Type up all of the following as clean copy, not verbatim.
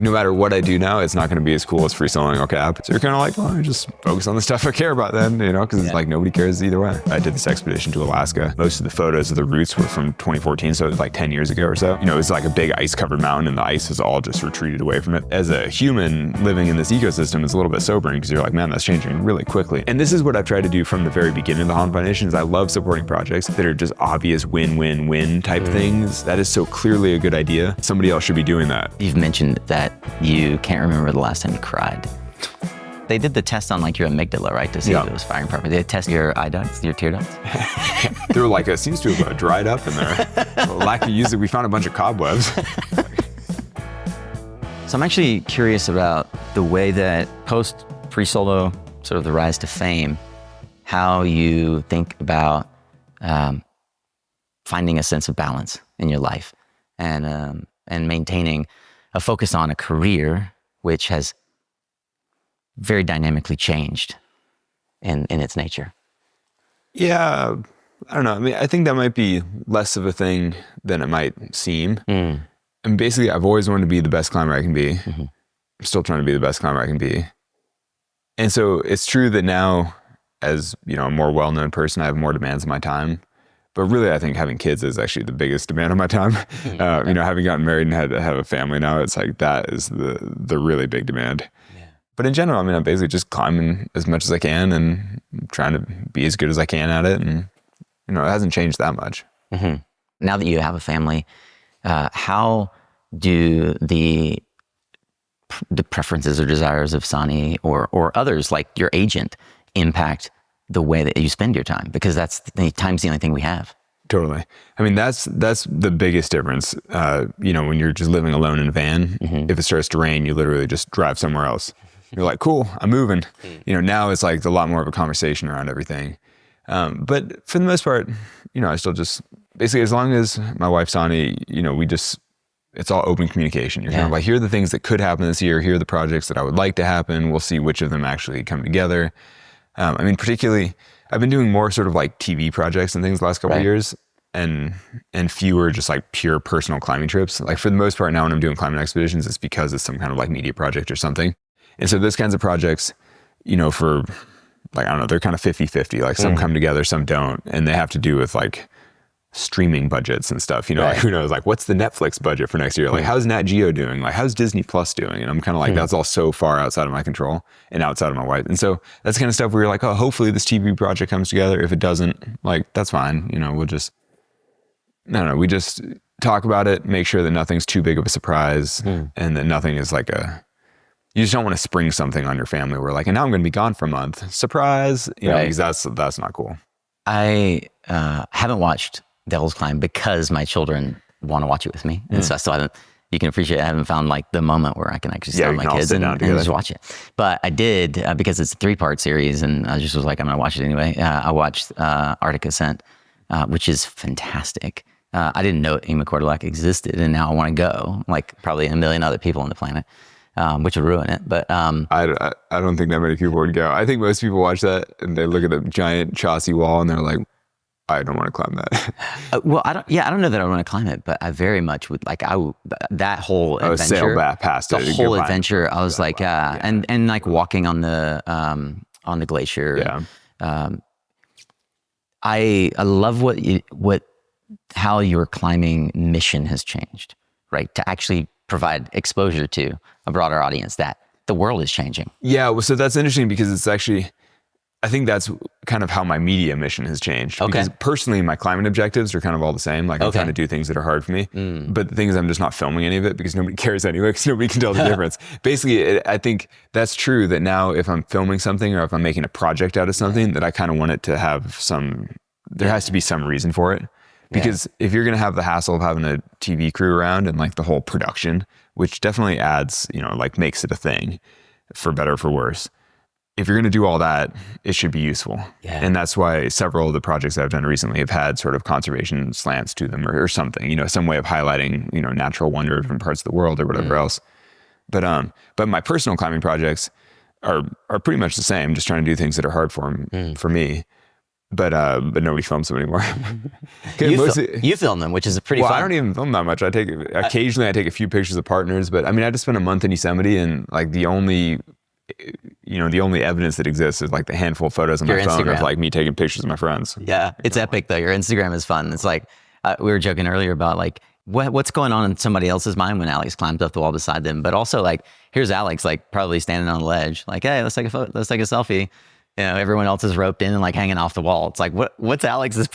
no matter what I do now, it's not going to be as cool as free soloing or cap. So you're kind of like, well, I just focus on the stuff I care about then, because it's like nobody cares either way. I did this expedition to Alaska. Most of the photos of the routes were from 2014, so it was like 10 years ago or so. It was like a big ice-covered mountain and the ice has all just retreated away from it. As a human living in this ecosystem, it's a little bit sobering because you're like, man, that's changing really quickly. And this is what I've tried to do from the very beginning of the Honnold Foundation is I love supporting projects that are just obvious win-win-win type things. That is so clearly a good idea. Somebody else should be doing that. You've mentioned that you can't remember the last time you cried. They did the test on like your amygdala, right? To see if it was firing properly. They test your eye ducts, your tear ducts. They were like, it seems to have dried up in there. Lack of use, we found a bunch of cobwebs. So I'm actually curious about the way that post free solo, sort of the rise to fame, how you think about finding a sense of balance in your life and maintaining a focus on a career which has very dynamically changed in its nature. Yeah, I don't know. I mean, I think that might be less of a thing than it might seem. And basically, I've always wanted to be the best climber I can be. I'm still trying to be the best climber I can be. And so it's true that now, as a more well-known person, I have more demands on my time. But really, I think having kids is actually the biggest demand on my time. Having gotten married and had to have a family now, it's like that is the really big demand. Yeah. But in general, I mean, I'm basically just climbing as much as I can and trying to be as good as I can at it. And, it hasn't changed that much. Now that you have a family, how do the preferences or desires of Sonny or others like your agent impact the way that you spend your time? Because time's the only thing we have. Totally. I mean, that's the biggest difference. When you're just living alone in a van, if it starts to rain, you literally just drive somewhere else. You're like, cool, I'm moving. Now it's like a lot more of a conversation around everything. But for the most part, I still just, basically as long as my wife, Sonny, it's all open communication. You're kind of like, here are the things that could happen this year. Here are the projects that I would like to happen. We'll see which of them actually come together. Particularly, I've been doing more sort of like TV projects and things the last couple of years and fewer just like pure personal climbing trips. Like for the most part now when I'm doing climbing expeditions, it's because it's some kind of like media project or something. And so those kinds of projects, for like, I don't know, they're kind of 50-50. Like some come together, some don't. And they have to do with like streaming budgets and stuff, like who knows, like what's the Netflix budget for next year? Like how's Nat Geo doing? Like how's Disney Plus doing? And I'm kind of like, that's all so far outside of my control and outside of my wife. And so that's the kind of stuff where you're like, oh, hopefully this TV project comes together. If it doesn't, like, that's fine. We'll just, we just talk about it, make sure that nothing's too big of a surprise and that nothing is like you just don't want to spring something on your family where like, and now I'm going to be gone for a month. Surprise, because that's not cool. I haven't watched Devil's Climb because my children want to watch it with me. And so I still haven't, you can appreciate I haven't found like the moment where I can actually sit with my kids and just watch it. But I did, because it's a 3-part series and I just was like, I'm going to watch it anyway. I watched Arctic Ascent, which is fantastic. I didn't know Amy Cordulac existed and now I want to go, like probably a million other people on the planet, which would ruin it. But I don't think that many people would go. I think most people watch that and they look at the giant Chaussee wall and they're like, I don't want to climb that. Well, I don't know that I want to climb it, but I very much would like, that whole adventure, sail back past it. The whole adventure, I was like, and like walking on the glacier. Yeah. I love how your climbing mission has changed, right? To actually provide exposure to a broader audience that the world is changing. Yeah. Well, so that's interesting because it's actually, I think that's kind of how my media mission has changed. Okay. Because personally, my climbing objectives are kind of all the same. Like I'm trying to do things that are hard for me. But the thing is, I'm just not filming any of it because nobody cares anyway, because nobody can tell the difference. Basically, I think that's true that now if I'm filming something or if I'm making a project out of something, that I kind of want it to have there has to be some reason for it. Because if you're going to have the hassle of having a TV crew around and like the whole production, which definitely adds, like makes it a thing for better or for worse. If you're going to do all that, it should be useful. Yeah. And that's why several of the projects I've done recently have had sort of conservation slants to them or something, some way of highlighting, natural wonder of different parts of the world or whatever else. But my personal climbing projects are pretty much the same, just trying to do things that are hard for me. but nobody films them anymore. You film them, which is pretty fun. I don't even film that much. Occasionally I take a few pictures of partners, but I mean, I just spent a month in Yosemite, and like the only evidence that exists is like the handful of photos on my phone of like me taking pictures of my friends. Yeah, it's epic though. Your Instagram is fun. It's like we were joking earlier about like what's going on in somebody else's mind when Alex climbs up the wall beside them, but also like here's Alex like probably standing on a ledge, like, hey, let's take a photo, let's take a selfie. You know, everyone else is roped in and like hanging off the wall. It's like, what's Alex's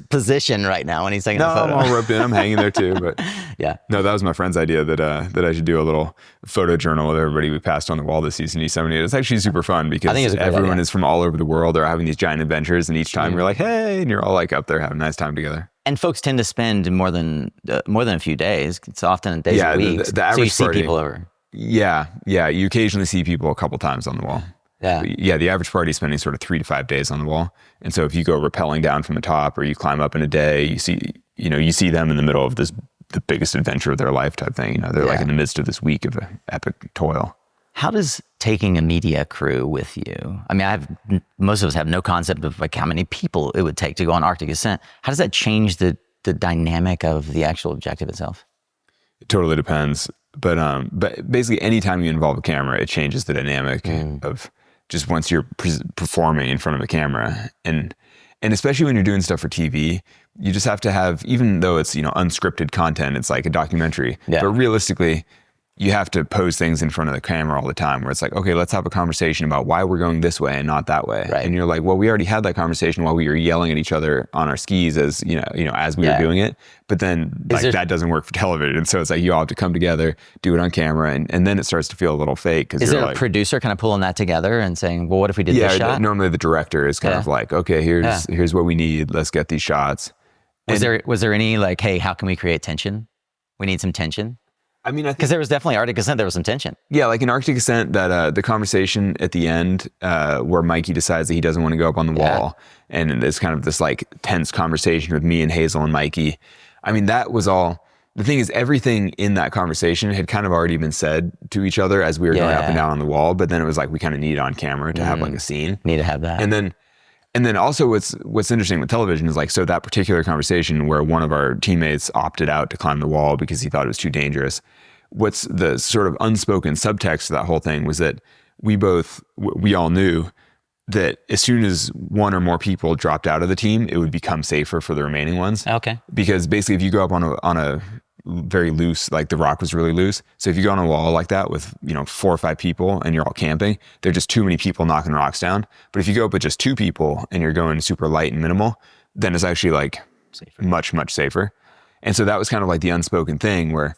position right now when he's taking a photo? No, I'm all roped in. I'm hanging there too. But yeah, no, that was my friend's idea that I should do a little photo journal with everybody we passed on the wall this season in Yosemite. It's actually super fun because everyone is from all over the world. They're having these giant adventures, and each time you're like, hey, and you're all like up there having a nice time together. And folks tend to spend more than a few days. It's often days or weeks. The average so you party, see people over. Yeah. You occasionally see people a couple times on the wall. Yeah. But yeah, the average party is spending sort of 3 to 5 days on the wall. And so if you go rappelling down from the top or you climb up in a day, you see them in the middle of the biggest adventure of their life type thing. They're like in the midst of this week of epic toil. How does taking a media crew with you? I mean, most of us have no concept of like how many people it would take to go on Arctic Ascent. How does that change the dynamic of the actual objective itself? It totally depends. But basically anytime you involve a camera, it changes the dynamic of just once you're performing in front of a camera. And especially when you're doing stuff for TV, you just have to have, even though it's, unscripted content, it's like a documentary, but realistically, you have to pose things in front of the camera all the time where it's like, okay, let's have a conversation about why we're going this way and not that way. Right. And you're like, well, we already had that conversation while we were yelling at each other on our skis as, as we were doing it. But then that doesn't work for television. And so it's like, you all have to come together, do it on camera. And then it starts to feel a little fake. Is there a producer kind of pulling that together and saying, well, what if we did this shot? Normally the director is kind of like, okay, here's what we need. Let's get these shots. Was there any like, hey, how can we create tension? We need some tension. I mean, because there was definitely Arctic Ascent, there was some tension. Yeah, like in Arctic Ascent, that the conversation at the end where Mikey decides that he doesn't want to go up on the wall, and there's kind of this like tense conversation with me and Hazel and Mikey. I mean, that was all. The thing is, everything in that conversation had kind of already been said to each other as we were going up and down on the wall. But then it was like we kind of need it on camera to have like a scene. Need to have that. And then also what's interesting with television is like, so that particular conversation where one of our teammates opted out to climb the wall because he thought it was too dangerous. What's the sort of unspoken subtext of that whole thing was that we all knew that as soon as one or more people dropped out of the team, it would become safer for the remaining ones. Okay. Because basically if you go up on a very loose, like the rock was really loose. So if you go on a wall like that with, 4 or 5 people and you're all camping, there are just too many people knocking rocks down. But if you go up with just 2 people and you're going super light and minimal, then it's actually like much, much safer. And so that was kind of like the unspoken thing where,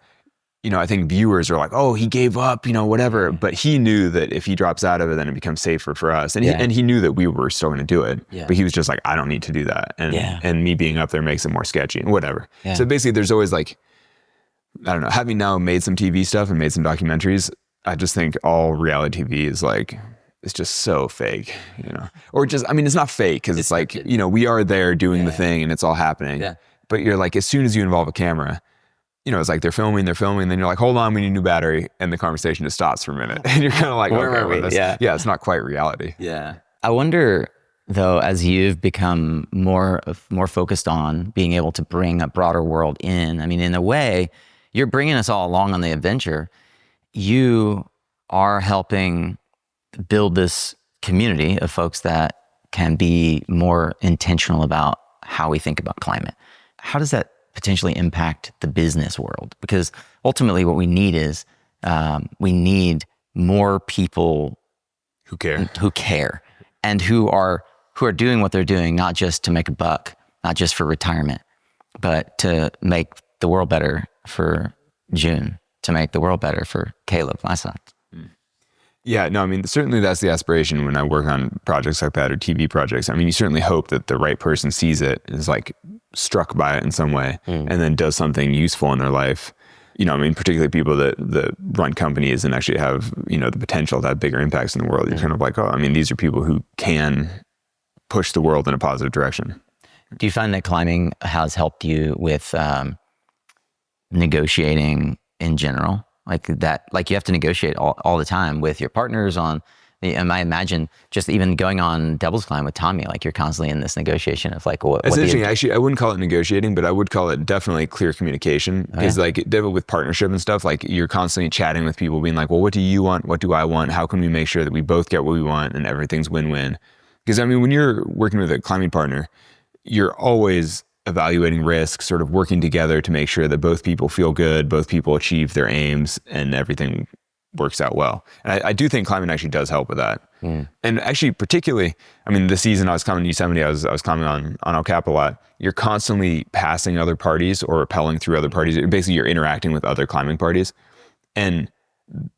I think viewers are like, oh, he gave up, whatever. But he knew that if he drops out of it, then it becomes safer for us. And he knew that we were still going to do it. Yeah. But he was just like, I don't need to do that. And me being up there makes it more sketchy and whatever. Yeah. So basically there's always like, I don't know, having now made some TV stuff and made some documentaries, I just think all reality TV is like, it's just so fake, or just, I mean, it's not fake because it's like, we are there doing the thing and it's all happening. Yeah. But you're like, as soon as you involve a camera, it's like they're filming, and then you're like, hold on, we need a new battery. And the conversation just stops for a minute. And you're kind of like, where are we? Yeah, it's not quite reality. Yeah. I wonder though, as you've become more focused on being able to bring a broader world in, I mean, in a way, you're bringing us all along on the adventure. You are helping build this community of folks that can be more intentional about how we think about climate. How does that potentially impact the business world? Because ultimately what we need is we need more people who care and who are doing what they're doing, not just to make a buck, not just for retirement, but to make the world better for June, to make the world better for Caleb, my son. Yeah, no, I mean, certainly that's the aspiration when I work on projects like that or TV projects. I mean, you certainly hope that the right person sees it, is like struck by it in some way, and then does something useful in their life. I mean, particularly people that run companies and actually have, the potential to have bigger impacts in the world. You're kind of like, oh, I mean, these are people who can push the world in a positive direction. Do you find that climbing has helped you with negotiating in general? Like that, like you have to negotiate all the time with your partners on And I imagine just even going on Devil's Climb with Tommy, like you're constantly in this negotiation of like, That's interesting. Actually, I wouldn't call it negotiating, but I would call it definitely clear communication. Because like with partnership and stuff, like you're constantly chatting with people, being like, well, what do you want? What do I want? How can we make sure that we both get what we want and everything's win-win? Because I mean, when you're working with a climbing partner, you're always evaluating risk, sort of working together to make sure that both people feel good, both people achieve their aims, and everything works out well. And I do think climbing actually does help with that. And actually, particularly, I mean, the season I was climbing Yosemite, I was climbing on El Cap a lot. You're constantly passing other parties or rappelling through other parties. Basically, you're interacting with other climbing parties. And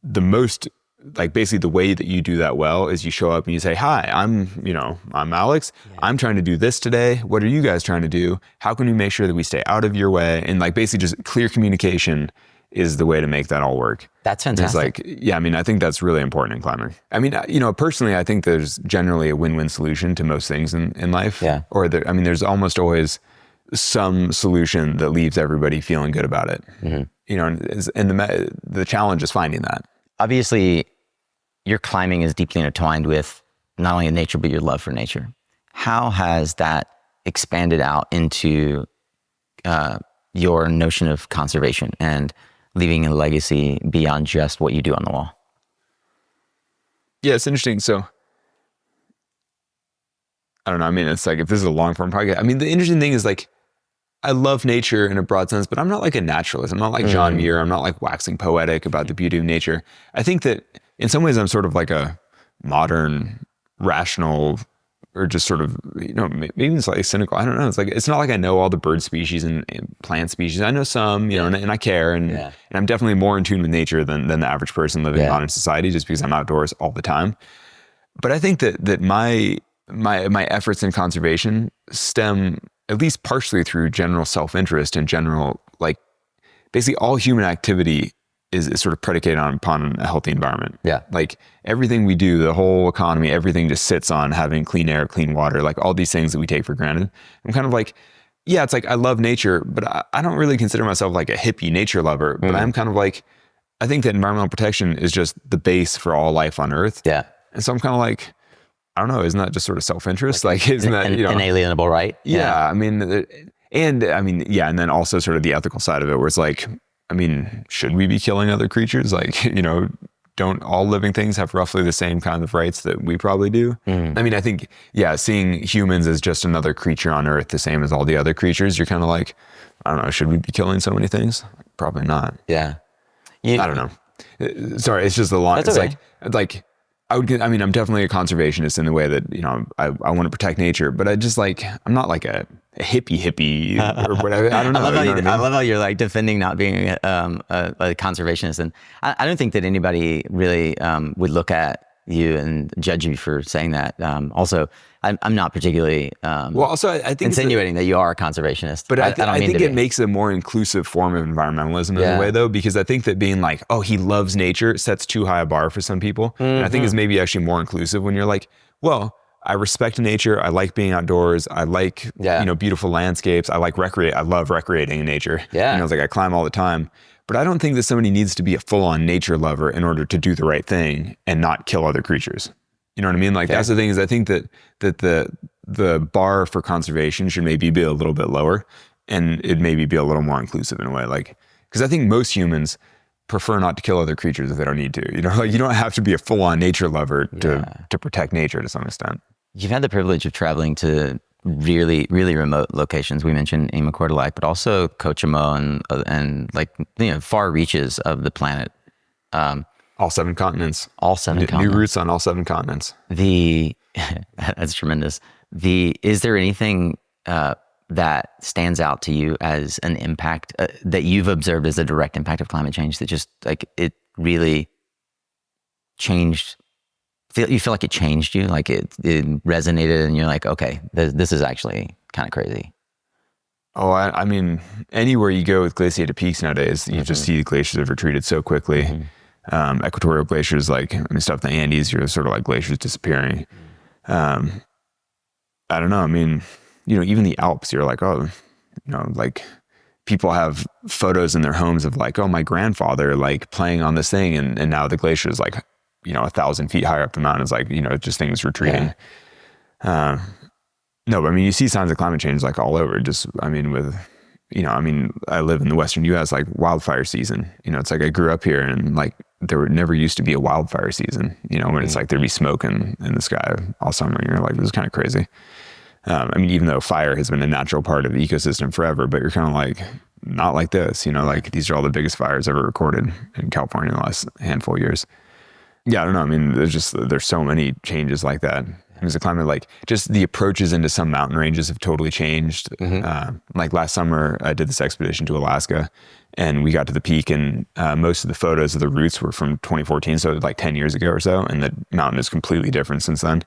the most, like basically the way that you do that well is you show up and you say, hi, I'm Alex. I'm trying to do this today. What are you guys trying to do? How can we make sure that we stay out of your way? And like basically just clear communication is the way to make that all work. That's fantastic. It's like, yeah, I mean, I think that's really important in climbing. I mean, personally, I think there's generally a win-win solution to most things in life. Yeah. Or there's almost always some solution that leaves everybody feeling good about it. And the challenge is finding that. Obviously, your climbing is deeply intertwined with not only nature, but your love for nature. How has that expanded out into your notion of conservation and leaving a legacy beyond just what you do on the wall? Yeah, it's interesting. So, I don't know. I mean, it's like, if this is a long form podcast, I mean, the interesting thing is like, I love nature in a broad sense, but I'm not like a naturalist. I'm not like John Muir. I'm not like waxing poetic about the beauty of nature. I think that in some ways I'm sort of like a modern, rational, or just sort of, maybe it's like cynical. I don't know. It's like, it's not like I know all the bird species and plant species. I know some, and I care. And I'm definitely more in tune with nature than the average person living in modern society, just because I'm outdoors all the time. But I think that my efforts in conservation stem at least partially through general self-interest and general, like basically all human activity is sort of predicated upon a healthy environment. Yeah. Like everything we do, the whole economy, everything just sits on having clean air, clean water, like all these things that we take for granted. I'm kind of like, yeah, it's like, I love nature, but I don't really consider myself like a hippie nature lover, but I'm kind of like, I think that environmental protection is just the base for all life on Earth. Yeah. And so I'm kind of like, I don't know, isn't that just sort of self-interest? Like isn't that, inalienable, right? Yeah. I mean, and then also sort of the ethical side of it where it's like, I mean, should we be killing other creatures? Like, don't all living things have roughly the same kind of rights that we probably do? I mean, I think, seeing humans as just another creature on Earth, the same as all the other creatures, you're kind of like, I don't know, should we be killing so many things? Probably not. Yeah. I don't know. Sorry, it's just a lot. It's okay. like, I'm definitely a conservationist in the way that, I want to protect nature, but I just like, I'm not like a hippie or whatever. I don't know. I love how you're like defending not being a conservationist. And I don't think that anybody really would look at you and judge you for saying that. Also, I'm not particularly I think insinuating that you are a conservationist. But I think it makes a more inclusive form of environmentalism in a way, though, because I think that being like, oh, he loves nature sets too high a bar for some people. And I think it's maybe actually more inclusive when you're like, well, I respect nature. I like being outdoors. I like, beautiful landscapes. I love recreating in nature. Yeah. It's like I climb all the time. But I don't think that somebody needs to be a full-on nature lover in order to do the right thing and not kill other creatures. You know what I mean? Like that's the thing is I think that the bar for conservation should maybe be a little bit lower and it maybe be a little more inclusive in a way. Like, because I think most humans prefer not to kill other creatures if they don't need to. Like you don't have to be a full-on nature lover to protect nature to some extent. You've had the privilege of traveling to really, really remote locations. We mentioned Amon Coeur d'Alene, but also Kokomo and like, far reaches of the planet. All 7 continents. All 7 continents. New routes on all 7 continents. That's tremendous. Is there anything that stands out to you as an impact that you've observed as a direct impact of climate change that just like it really changed? You feel like it changed you, like it resonated, and you're like, okay, this is actually kind of crazy. Oh, I mean, anywhere you go with glaciated peaks nowadays, you just see the glaciers have retreated so quickly. Equatorial glaciers, like stuff in the Andes, you're sort of like glaciers disappearing. I don't know. I mean, even the Alps, you're like, oh, like people have photos in their homes of like, oh, my grandfather like playing on this thing, and now the glacier is like 1,000 feet higher up the mountain. It's like, just things retreating. No, but I mean, you see signs of climate change like all over. Just, I mean, I live in the Western U.S., like wildfire season. It's like I grew up here and like there never used to be a wildfire season, when it's like there'd be smoke in the sky all summer. And you're like, this is kind of crazy. I mean, even though fire has been a natural part of the ecosystem forever, but you're kind of like, not like this, like these are all the biggest fires ever recorded in California in the last handful of years. Yeah, I don't know. I mean, there's so many changes like that. There's a climate, like just the approaches into some mountain ranges have totally changed. Like last summer, I did this expedition to Alaska and we got to the peak and most of the photos of the routes were from 2014. So like 10 years ago or so. And the mountain is completely different since then.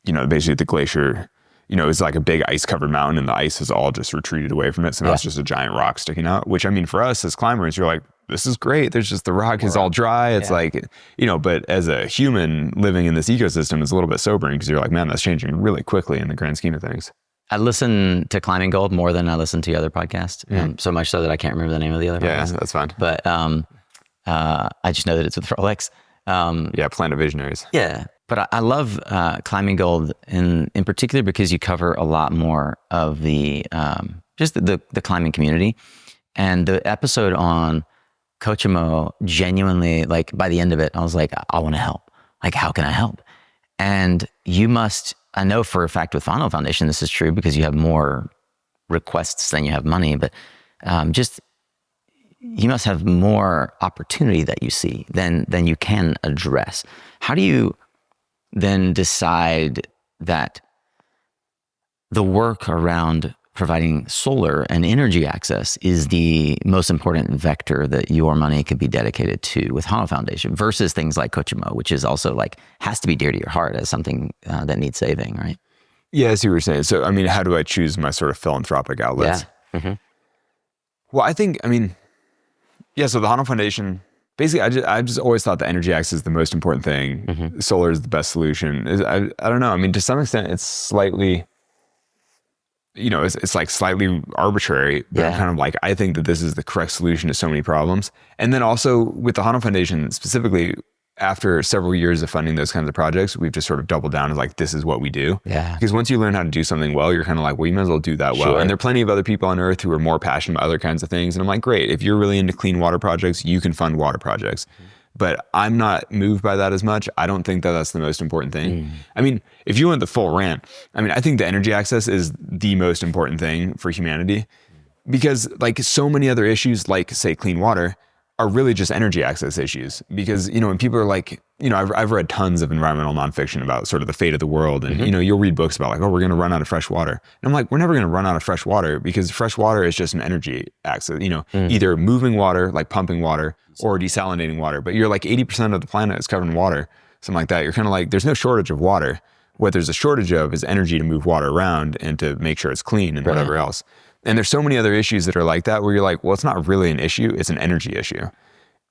Basically the glacier, it's like a big ice covered mountain and the ice has all just retreated away from it. So now it's just a giant rock sticking out, which I mean, for us as climbers, you're like, this is great. There's just the rock is all dry. It's like, but as a human living in this ecosystem, it's a little bit sobering because you're like, man, that's changing really quickly in the grand scheme of things. I listen to Climbing Gold more than I listen to your other podcast. So much so that I can't remember the name of the other podcast. Yeah, that's fine. But I just know that it's with Rolex. Planet Visionaries. Yeah. But I love Climbing Gold in particular because you cover a lot more of the just the climbing community. And the episode on Kochimo, genuinely, like by the end of it, I was like, I want to help. Like, how can I help? And you must, I know for a fact with Honnold Foundation, this is true because you have more requests than you have money, but just you must have more opportunity that you see than you can address. How do you then decide that the work around providing solar and energy access is the most important vector that your money could be dedicated to with Honnold Foundation versus things like Kochimo, which is also like, has to be dear to your heart as something that needs saving, right? Yeah, I see what you're saying. So, I mean, how do I choose my sort of philanthropic outlets? Yeah. Well, I think, so the Honnold Foundation, basically, I just always thought the energy access is the most important thing. Solar is the best solution. I don't know. I mean, to some extent, it's slightly, it's like slightly arbitrary, but kind of like, I think that this is the correct solution to so many problems. And then also with the Honnold Foundation specifically, after several years of funding those kinds of projects, we've just sort of doubled down and like, this is what we do. Yeah. Because once you learn how to do something well, you're kind of like, well, you might as well do that well. Sure. And there are plenty of other people on earth who are more passionate about other kinds of things. And I'm like, great, if you're really into clean water projects, you can fund water projects. But I'm not moved by that as much. I don't think that that's the most important thing. I mean, if you went the full rant, I think the energy access is the most important thing for humanity because like so many other issues, like say clean water, are really just energy access issues. Because, when people are like, I've read tons of environmental nonfiction about sort of the fate of the world. And, you'll read books about like, oh, we're going to run out of fresh water. And I'm like, we're never going to run out of fresh water because fresh water is just an energy access, either moving water, like pumping water or desalinating water. But you're like 80% of the planet is covered in water, something like that. You're kind of like, there's no shortage of water. What there's a shortage of is energy to move water around and to make sure it's clean and whatever else. And there's so many other issues that are like that where you're like, well, it's not really an issue. It's an energy issue.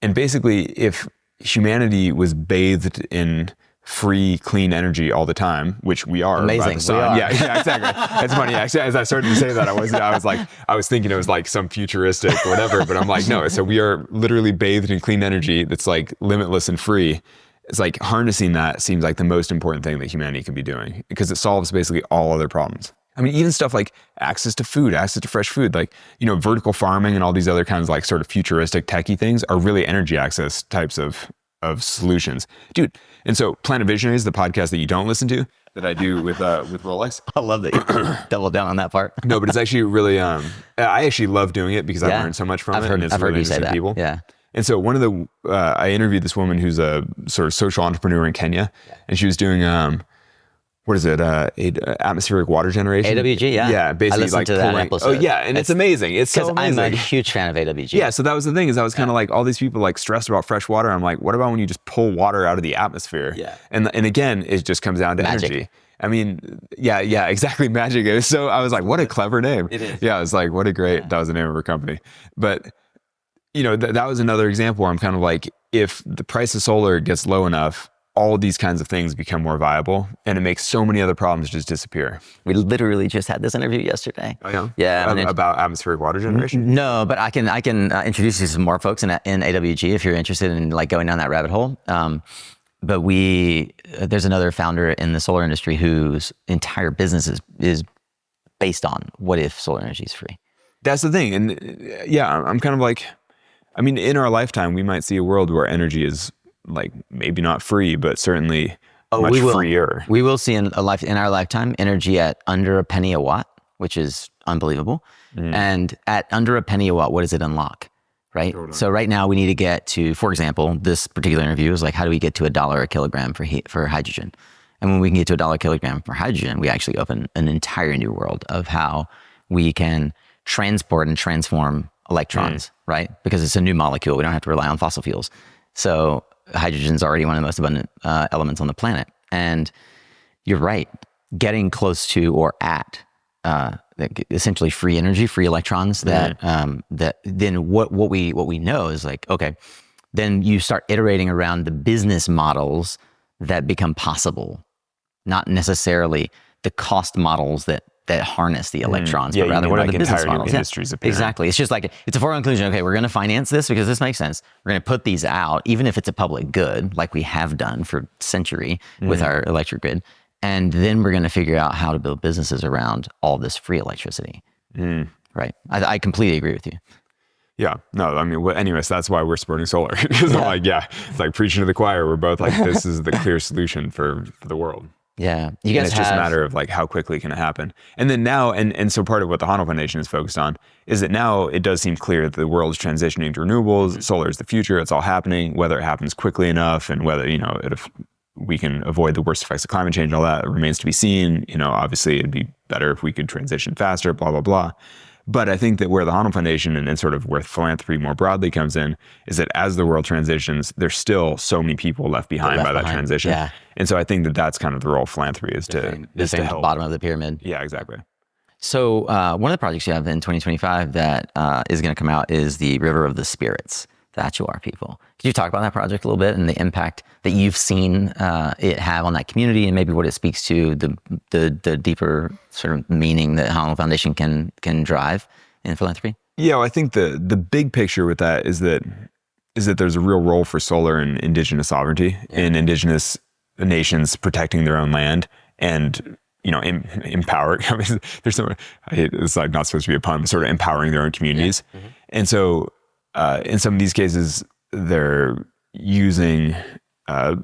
And basically, if humanity was bathed in free, clean energy all the time, which we are. Amazing. By the sun. We are. Yeah, exactly. It's funny. Actually, as I started to say that, I was thinking it was like some futuristic whatever, but I'm like, no. So we are literally bathed in clean energy that's like limitless and free. It's like harnessing that seems like the most important thing that humanity can be doing because it solves basically all other problems. I mean, even stuff like access to food, access to fresh food, like, vertical farming and all these other kinds of like sort of futuristic techie things are really energy access types of solutions. Dude. And so Planet Visionaries, the podcast that you don't listen to, that I do with Rolex. I love that you double down on that part. No, but it's actually really, I actually love doing it because I learned so much from it. I've heard you say that. People. Yeah. And so I interviewed this woman who's a sort of social entrepreneur in Kenya, and she was doing, atmospheric water generation? AWG, yeah. Yeah, basically I listened to that episode. Oh yeah, and it's amazing. It's so amazing. I'm a huge fan of AWG. Yeah, so that was the thing is I was kind of like all these people like stressed about fresh water. I'm like, what about when you just pull water out of the atmosphere? Yeah. And again, it just comes down to Magic. energy. I mean, yeah, exactly. Magic. So I was like, what a clever name. It is. Yeah, I was like, what a great, that was the name of her company. But that was another example where I'm kind of like, if the price of solar gets low enough, all these kinds of things become more viable, and it makes so many other problems just disappear. We literally just had this interview yesterday. Oh yeah, yeah, about atmospheric water generation. No, but I can introduce you to some more folks in AWG if you're interested in like going down that rabbit hole. But there's another founder in the solar industry whose entire business is based on what if solar energy is free. That's the thing, and yeah, I'm kind of like, I mean, in our lifetime, we might see a world where energy is like maybe not free, but certainly much freer. We will see in our lifetime energy at under a penny a watt, which is unbelievable. And at under a penny a watt, what does it unlock? Right. Totally. So right now we need to get to, for example, this particular interview is like, how do we get to $1 a kilogram for hydrogen? And when we can get to $1 a kilogram for hydrogen, we actually open an entire new world of how we can transport and transform electrons, right? Because it's a new molecule. We don't have to rely on fossil fuels. So hydrogen is already one of the most abundant elements on the planet. And you're right, getting close to or at essentially free energy, free electrons. That then what we know is like, okay, then you start iterating around the business models that become possible, not necessarily the cost models that harness the electrons, but rather what are the business models? Industries exactly. It's just like, it's a foregone conclusion. Okay, we're going to finance this because this makes sense. We're going to put these out, even if it's a public good, like we have done for a century with our electric grid. And then we're going to figure out how to build businesses around all this free electricity. Right. I completely agree with you. Yeah. No, I mean, anyways, that's why we're supporting solar. Because I'm like, it's like preaching to the choir. We're both like, this is the clear solution for the world. Yeah. You guys it's just a matter of like, how quickly can it happen? And then now, and so part of what the Honnold Foundation is focused on is that now it does seem clear that the world is transitioning to renewables. Solar is the future. It's all happening. Whether it happens quickly enough and whether, if we can avoid the worst effects of climate change and all that remains to be seen. Obviously it'd be better if we could transition faster, blah, blah, blah. But I think that where the Honnold Foundation and sort of where philanthropy more broadly comes in is that as the world transitions, there's still so many people left behind by that transition. Yeah. And so I think that that's kind of the role of philanthropy is to help. Bottom of the pyramid. Yeah, exactly. So one of the projects you have in 2025 that is going to come out is the River of the Spirits, the Achuar people. Could you talk about that project a little bit and the impact that you've seen it have on that community and maybe what it speaks to the deeper sort of meaning that Honnold Foundation can drive in philanthropy? Yeah, well, I think the big picture with that is that there's a real role for solar and indigenous sovereignty in indigenous nations protecting their own land and empower. I mean, it's like not supposed to be a pun, but sort of empowering their own communities. Yeah. And so in some of these cases, they're using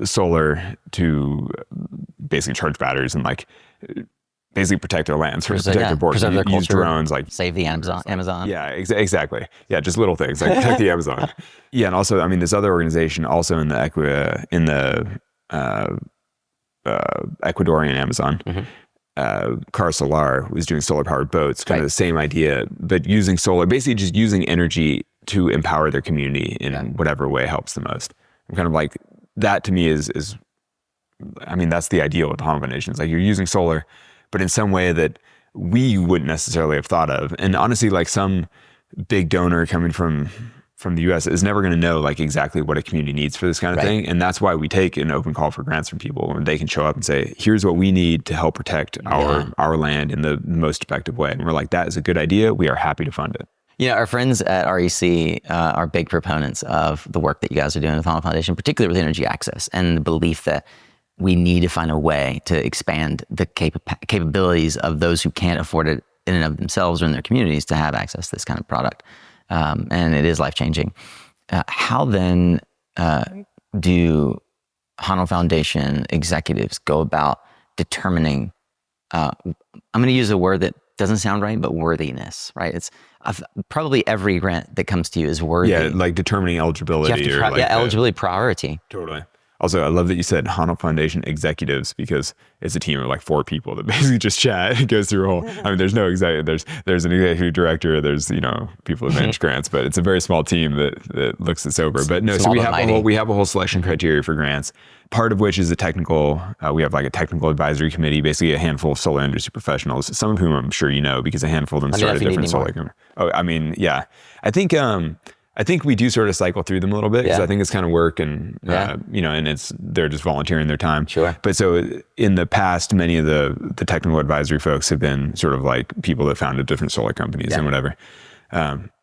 solar to basically charge batteries and like basically protect their lands, protect their borders, preserve their use culture, drones, like save the Amazon. Yeah, exactly. Yeah, just little things like protect the Amazon. Yeah, and also, I mean, this other organization also in the Ecuadorian Amazon. Car Solar was doing solar powered boats, kind of the same idea, but using solar, basically just using energy to empower their community in whatever way helps the most. I'm kind of like, that to me is I mean, that's the ideal with the Honnold Foundation. It's like you're using solar, but in some way that we wouldn't necessarily have thought of. And honestly, like some big donor coming from the US is never going to know like exactly what a community needs for this kind of thing. And that's why we take an open call for grants from people when they can show up and say, here's what we need to help protect our land in the most effective way. And we're like, that is a good idea. We are happy to fund it. Our friends at REC are big proponents of the work that you guys are doing with the Honnold Foundation, particularly with energy access and the belief that we need to find a way to expand the capabilities of those who can't afford it in and of themselves or in their communities to have access to this kind of product. And it is life-changing. How then do Honnold Foundation executives go about determining, I'm going to use a word that doesn't sound right, but worthiness, right? It's probably every grant that comes to you is worthy. Yeah, like determining eligibility. Eligibility priority. Totally. Also, I love that you said Honnold Foundation executives because it's a team of like 4 people that basically just chat. It goes through a whole, I mean, there's no executive, there's an executive director, there's, people that manage grants, but it's a very small team that looks this over. But no, so we have a whole selection criteria for grants, part of which is a technical, we have like a technical advisory committee, basically a handful of solar industry professionals, some of whom I'm sure you know because a handful of them started different solar companies. Oh, I mean, yeah. I think, I think we do sort of cycle through them a little bit because Yeah. I think it's kind of work and, Yeah. and they're just volunteering their time. Sure. But so in the past, many of the technical advisory folks have been sort of like people that founded different solar companies and whatever.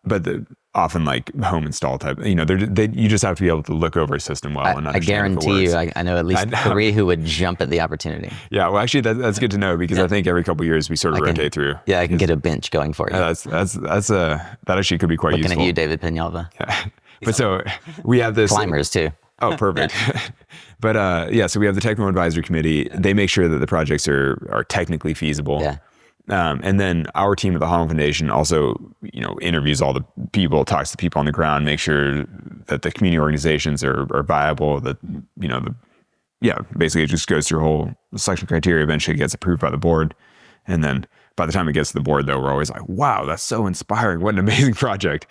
But often like home install type, you just have to be able to look over a system well and understand. I guarantee you, I know at least 3 who would jump at the opportunity. Yeah, well, actually, that's good to know because I think every couple of years we sort of rotate through. Yeah, I can get a bench going for you. That actually could be quite useful. Looking at you, David Penalva. Yeah. But so we have this climbers too. Oh, perfect. But so we have the technical advisory committee. They make sure that the projects are technically feasible. Yeah. And then our team at the Honnold Foundation also, interviews all the people, talks to people on the ground, make sure that the community organizations are viable, that, basically it just goes through a whole selection criteria, eventually gets approved by the board. And then by the time it gets to the board, though, we're always like, wow, that's so inspiring. What an amazing project.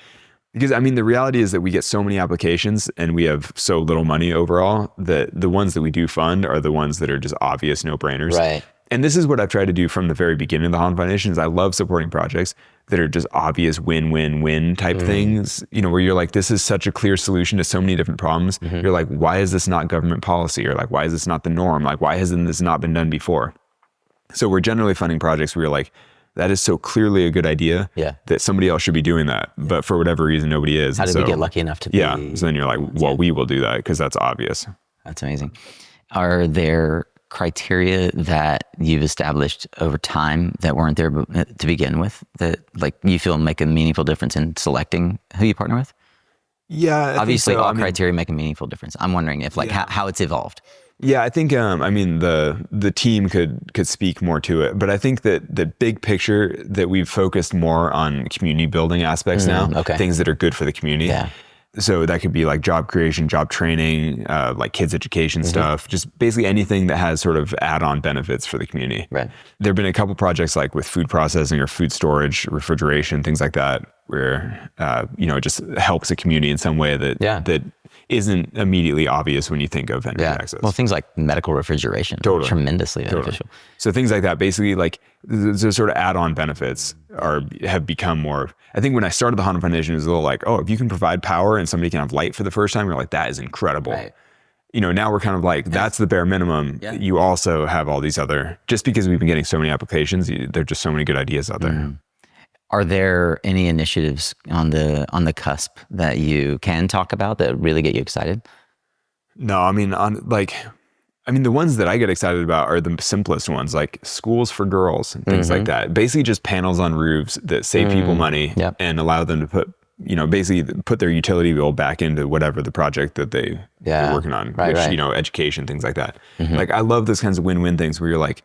Because the reality is that we get so many applications and we have so little money overall that the ones that we do fund are the ones that are just obvious no-brainers. Right. And this is what I've tried to do from the very beginning of the Honnold Foundation is I love supporting projects that are just obvious win-win-win type things, where you're like, this is such a clear solution to so many different problems. You're like, why is this not government policy? Or like, why is this not the norm? Like, why hasn't this not been done before? So we're generally funding projects where you're like, that is so clearly a good idea that somebody else should be doing that. But for whatever reason, nobody is. How did we get lucky enough to be? Yeah. So then you're like, well, we will do that because that's obvious. That's amazing. Are there criteria that you've established over time that weren't there to begin with that like you feel make a meaningful difference in selecting who you partner with? Yeah. Obviously all criteria make a meaningful difference. I'm wondering if how it's evolved. Yeah, I think the team could speak more to it, but I think that the big picture that we've focused more on community building aspects now, things that are good for the community. Yeah. So that could be like job creation, job training, like kids education stuff, just basically anything that has sort of add-on benefits for the community. Right. There've been a couple projects like with food processing or food storage, refrigeration, things like that, where it just helps a community in some way that isn't immediately obvious when you think of energy access. Well, things like medical refrigeration, tremendously beneficial. So things like that, basically like the sort of add-on benefits have become more, I think when I started the Honnold Foundation, it was a little like, oh, if you can provide power and somebody can have light for the first time, you're like, that is incredible. Right. Now we're kind of like, that's the bare minimum. Yeah. You also have all these other, just because we've been getting so many applications, there are just so many good ideas out there. Mm. Are there any initiatives on the cusp that you can talk about that really get you excited? No, the ones that I get excited about are the simplest ones, like schools for girls and things like that. Basically just panels on roofs that save people money and allow them to put, basically put their utility bill back into whatever the project that they're working on, education, things like that. Mm-hmm. Like I love those kinds of win-win things where you're like,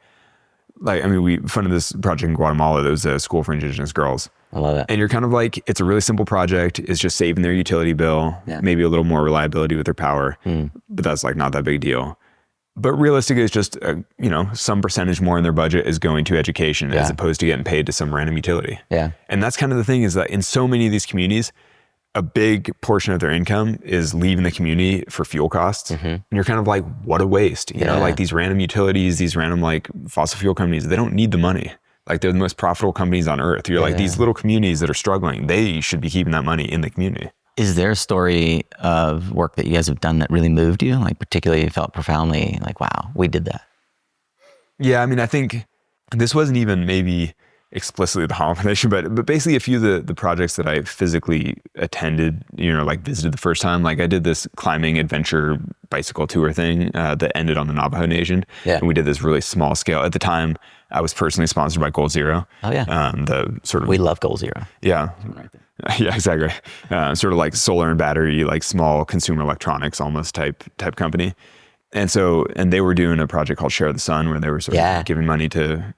we funded this project in Guatemala. There was a school for indigenous girls. I love it. And you're kind of like, it's a really simple project. It's just saving their utility bill, maybe a little more reliability with their power, but that's like not that big a deal. But realistically, it's just, some percentage more in their budget is going to education as opposed to getting paid to some random utility. Yeah. And that's kind of the thing is that in so many of these communities, a big portion of their income is leaving the community for fuel costs. Mm-hmm. And you're kind of like, what a waste. You know, like these random utilities, these random like fossil fuel companies, they don't need the money. Like they're the most profitable companies on earth. You're like these little communities that are struggling, they should be keeping that money in the community. Is there a story of work that you guys have done that really moved you? Like particularly felt profoundly like, wow, we did that. Yeah. I think this wasn't even maybe explicitly the Honnold Foundation, but basically a few of the projects that I physically attended, like visited the first time, like I did this climbing adventure bicycle tour thing that ended on the Navajo Nation. Yeah. And we did this really small scale. At the time, I was personally sponsored by Goal Zero. Oh yeah. We love Goal Zero. Yeah. Right there. Yeah, exactly. Sort of like solar and battery, like small consumer electronics almost type company. And they were doing a project called Share the Sun where they were sort of giving money to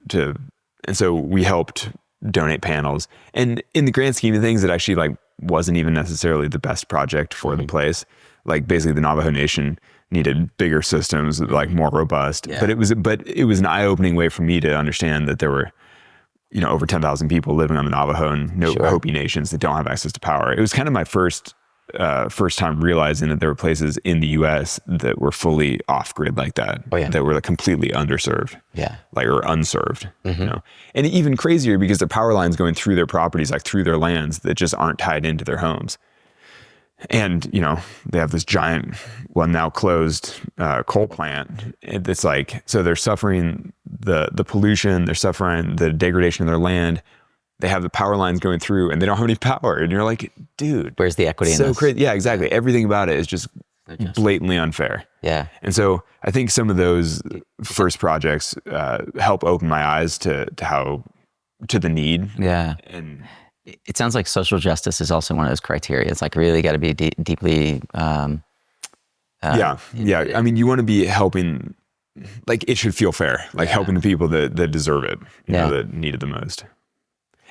and so we helped donate panels. And in the grand scheme of things, it actually like wasn't even necessarily the best project for the place. Like basically the Navajo Nation needed bigger systems, like more robust. Yeah. But it was an eye-opening way for me to understand that there were, over 10,000 people living on the Navajo and Hopi nations that don't have access to power. It was kind of my first time realizing that there were places in the U.S. that were fully off-grid like that, that were like completely underserved, or unserved. And even crazier because the power lines going through their properties, like through their lands, that just aren't tied into their homes. And, they have this giant, well, now closed coal plant. It's like, so they're suffering the pollution, they're suffering the degradation of their land. They have the power lines going through and they don't have any power. And you're like, dude, where's the equity in this? So crazy. Yeah, exactly. Everything about it is just blatantly unfair. Yeah. And so I think some of those first projects help open my eyes to the need. Yeah. And it sounds like social justice is also one of those criteria. It's like really got to be deeply. Yeah. I mean, you want to be helping, like it should feel fair, like helping the people that deserve it, that need it the most.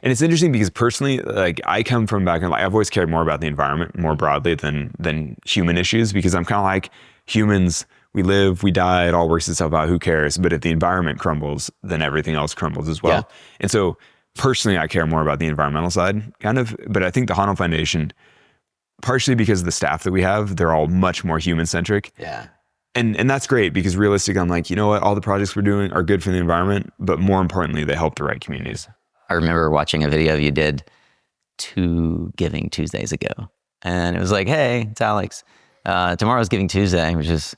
And it's interesting because personally, like I come from background, like I've always cared more about the environment more broadly than human issues, because I'm kind of like, humans, we live, we die, it all works itself out, who cares? But if the environment crumbles, then everything else crumbles as well. Yeah. And so personally, I care more about the environmental side, kind of. But I think the Honnold Foundation, partially because of the staff that we have, they're all much more human-centric. Yeah. And that's great, because realistically, I'm like, you know what? All the projects we're doing are good for the environment, but more importantly, they help the right communities. I remember watching a video you did 2 Giving Tuesdays ago. And it was like, hey, it's Alex. Tomorrow's Giving Tuesday, which is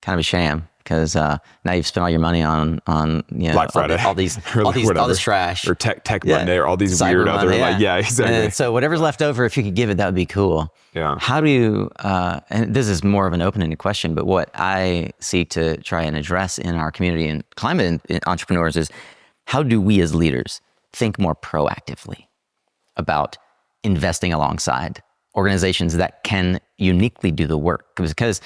kind of a sham, because now you've spent all your money on Black Friday, all this trash, or Tech Monday, or all these Cyber weird Monday, other exactly. And so whatever's left over, if you could give it, that would be cool. Yeah. How do you? And this is more of an open-ended question, but what I seek to try and address in our community and climate entrepreneurs is, how do we as leaders think more proactively about investing alongside organizations that can uniquely do the work? Because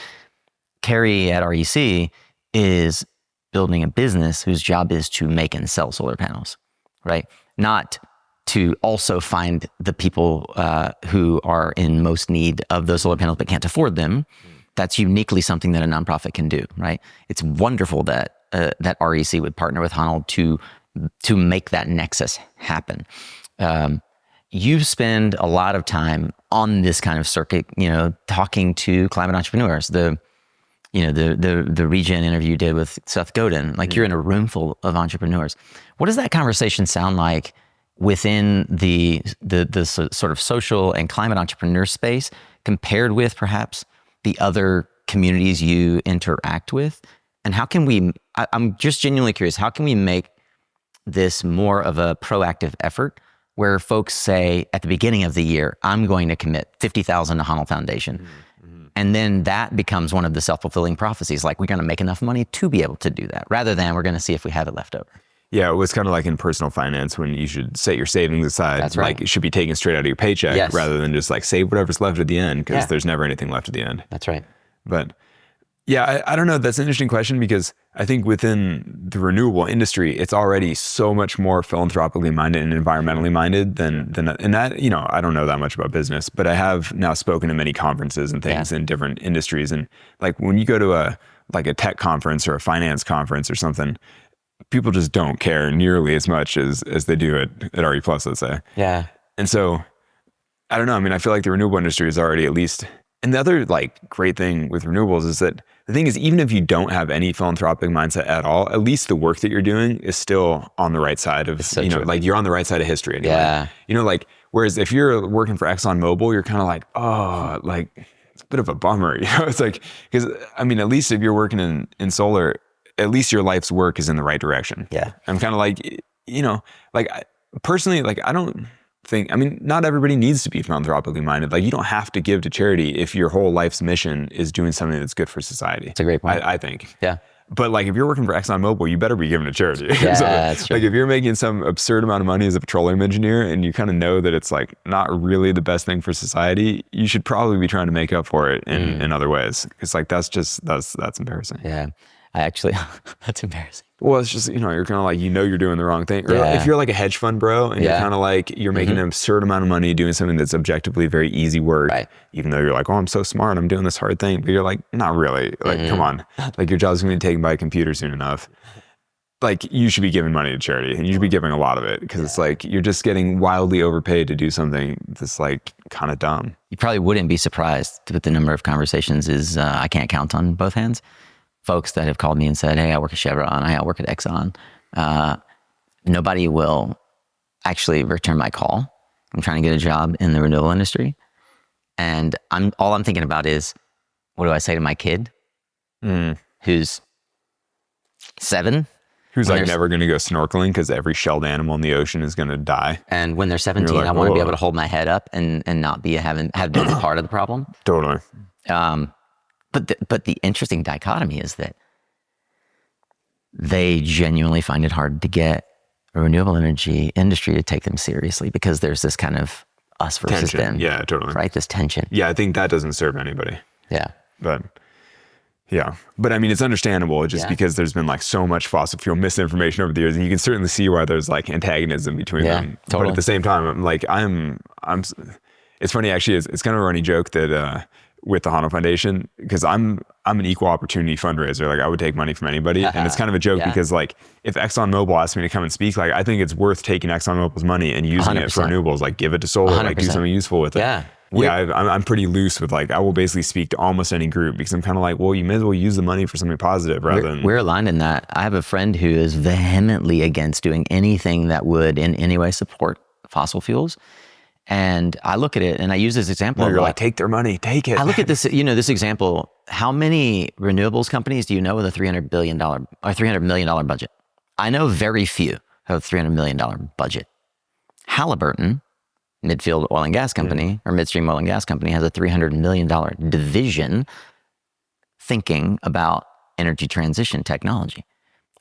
Carrie at REC is building a business whose job is to make and sell solar panels, right? Not to also find the people who are in most need of those solar panels but can't afford them. That's uniquely something that a nonprofit can do, right? It's wonderful that that REC would partner with Honnold to make that nexus happen. You spend a lot of time on this kind of circuit, talking to climate entrepreneurs. The regen interview you did with Seth Godin, like you're in a room full of entrepreneurs. What does that conversation sound like within the sort of social and climate entrepreneur space compared with perhaps the other communities you interact with? And how can we, I'm just genuinely curious, how can we make this more of a proactive effort where folks say at the beginning of the year, I'm going to commit $50,000 to Honnold Foundation. Mm-hmm. And then that becomes one of the self-fulfilling prophecies. Like, we're going to make enough money to be able to do that, rather than we're going to see if we have it left over. Yeah, it was kind of like in personal finance when you should set your savings aside. That's right. Like, it should be taken straight out of your paycheck rather than just like save whatever's left at the end, because there's never anything left at the end. That's right. But yeah, I don't know. That's an interesting question, because I think within the renewable industry, it's already so much more philanthropically minded and environmentally minded than and that, I don't know that much about business, but I have now spoken to many conferences and things in different industries. And like when you go to a tech conference or a finance conference or something, people just don't care nearly as much as they do at RE+, let's say. Yeah. And so I don't know. I mean, I feel like the renewable industry is already at least. And the other great thing with renewables is that the thing is, even if you don't have any philanthropic mindset at all, at least the work that you're doing is still on the right side of, you're on the right side of history anyway. Yeah. Whereas if you're working for ExxonMobil, you're kind of like, oh, like it's a bit of a bummer. It's like, because I mean, at least if you're working in solar, at least your life's work is in the right direction. Yeah. I'm kind of like, personally, I don't think, I mean, not everybody needs to be philanthropically minded. Like, you don't have to give to charity if your whole life's mission is doing something that's good for society. That's a great point. I think. Yeah. But if you're working for ExxonMobil, you better be giving to charity. Yeah, so, that's true. if you're making some absurd amount of money as a petroleum engineer and you kind of know that it's not really the best thing for society, you should probably be trying to make up for it in other ways. It's that's embarrassing. Yeah. I actually, that's embarrassing. Well, it's just, you're kind of you're doing the wrong thing. Or if you're a hedge fund bro and you're kind of you're making an absurd amount of money doing something that's objectively very easy work, even though you're oh, I'm so smart, I'm doing this hard thing. But you're not really. Come on. Your job's going to be taken by a computer soon enough. You should be giving money to charity, and you should be giving a lot of it, because it's you're just getting wildly overpaid to do something that's kind of dumb. You probably wouldn't be surprised with the number of conversations I can't count on both hands. Folks that have called me and said, hey, I work at Chevron, I work at Exxon. Nobody will actually return my call. I'm trying to get a job in the renewable industry. And all I'm thinking about is, what do I say to my kid who's 7? Who's like never going to go snorkeling because every shelled animal in the ocean is going to die. And when they're 17, like, I want to be able to hold my head up and not have been part of the problem. Totally. But the interesting dichotomy is that they genuinely find it hard to get a renewable energy industry to take them seriously because there's this kind of us versus tension. them. Yeah, totally. Right? This tension. Yeah, I think that doesn't serve anybody. Yeah. But I mean, it's understandable just because there's been like so much fossil fuel misinformation over the years, and you can certainly see why there's like antagonism between them. Totally. But at the same time, I'm it's funny actually, it's kind of a running joke that with the Honnold Foundation, because I'm an equal opportunity fundraiser. Like I would take money from anybody. And it's kind of a joke because like if ExxonMobil asked me to come and speak, like I think it's worth taking ExxonMobil's money and using 100%. It for renewables, like give it to solar, 100%. Like do something useful with it. Yeah. I'm pretty loose with like, I will basically speak to almost any group because I'm kind of like, well, you may as well use the money for something positive rather than. We're aligned in that. I have a friend who is vehemently against doing anything that would in any way support fossil fuels. And I look at it and I use this example. No, you're like, take their money, take it. I look at this, this example. How many renewables companies do you know with a $300 billion or $300 million budget? I know very few have a $300 million budget. Halliburton, midfield oil and gas company or midstream oil and gas company, has a $300 million division thinking about energy transition technology,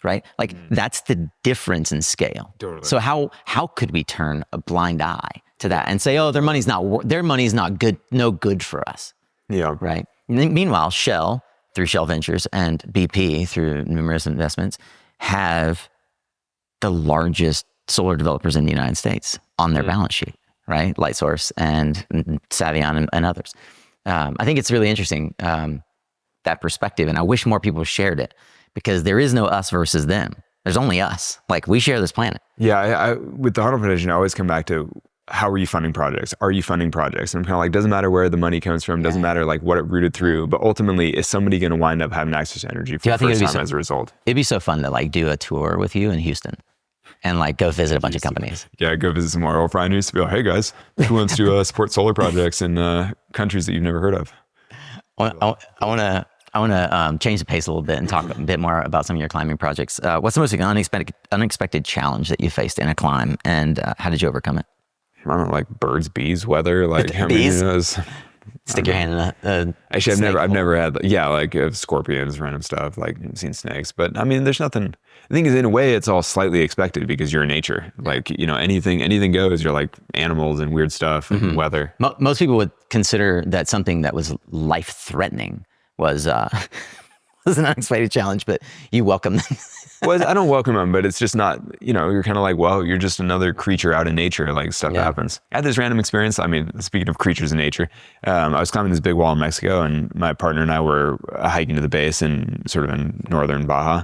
right? Like that's the difference in scale. Totally. So how could we turn a blind eye to that and say, oh, their money's not good, no good for us. Yeah. Right. Meanwhile, Shell through Shell Ventures and BP through numerous investments have the largest solar developers in the United States on their balance sheet. Right? Lightsource and Savion and others. I think it's really interesting, that perspective. And I wish more people shared it because there is no us versus them. There's only us. Like we share this planet. Yeah. I with the Honnold Foundation, I always come back to how are you funding projects? Are you funding projects? And I'm kind of like, doesn't matter where the money comes from. Doesn't matter like what it rooted through. But ultimately, is somebody going to wind up having access to energy for the first time as a result? It'd be so fun to like do a tour with you in Houston. And like go visit a bunch of companies. Yeah, go visit some more oil refineries to be like, hey guys, who wants to support solar projects in countries that you've never heard of? I want to change the pace a little bit and talk a bit more about some of your climbing projects. What's the most unexpected challenge that you faced in a climb, and how did you overcome it? I don't know, like birds, bees, weather, like how many of those? Stick your hand in a actually, I've never had scorpions, random stuff. Like I've seen snakes, but I mean, there's nothing. The thing is, in a way, it's all slightly expected because you're in nature. Like anything goes. You're like animals and weird stuff and weather. Most people would consider that something that was life threatening was an unexpected challenge, but you welcome them. Well, I don't welcome them, but it's just not, you're kind of like, well, you're just another creature out in nature. Like stuff happens. I had this random experience. I mean, speaking of creatures in nature, I was climbing this big wall in Mexico and my partner and I were hiking to the base in northern Baja,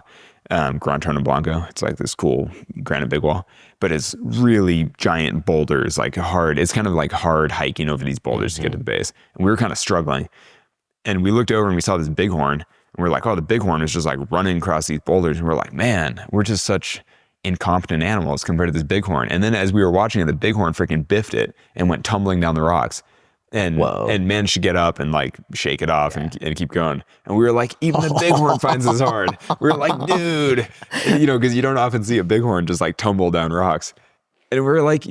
Gran Torno Blanco. It's like this cool granite big wall, but it's really giant boulders, like hard. It's kind of like hard hiking over these boulders to get to the base. And we were kind of struggling and we looked over and we saw this bighorn. And we're like, oh, the bighorn is just like running across these boulders. And we're like, man, we're just such incompetent animals compared to this bighorn. And then as we were watching it, the bighorn freaking biffed it and went tumbling down the rocks and managed to get up and like shake it off and keep going. And we were like, even the bighorn finds this hard. We were like, dude, because you don't often see a bighorn just like tumble down rocks. And we're like,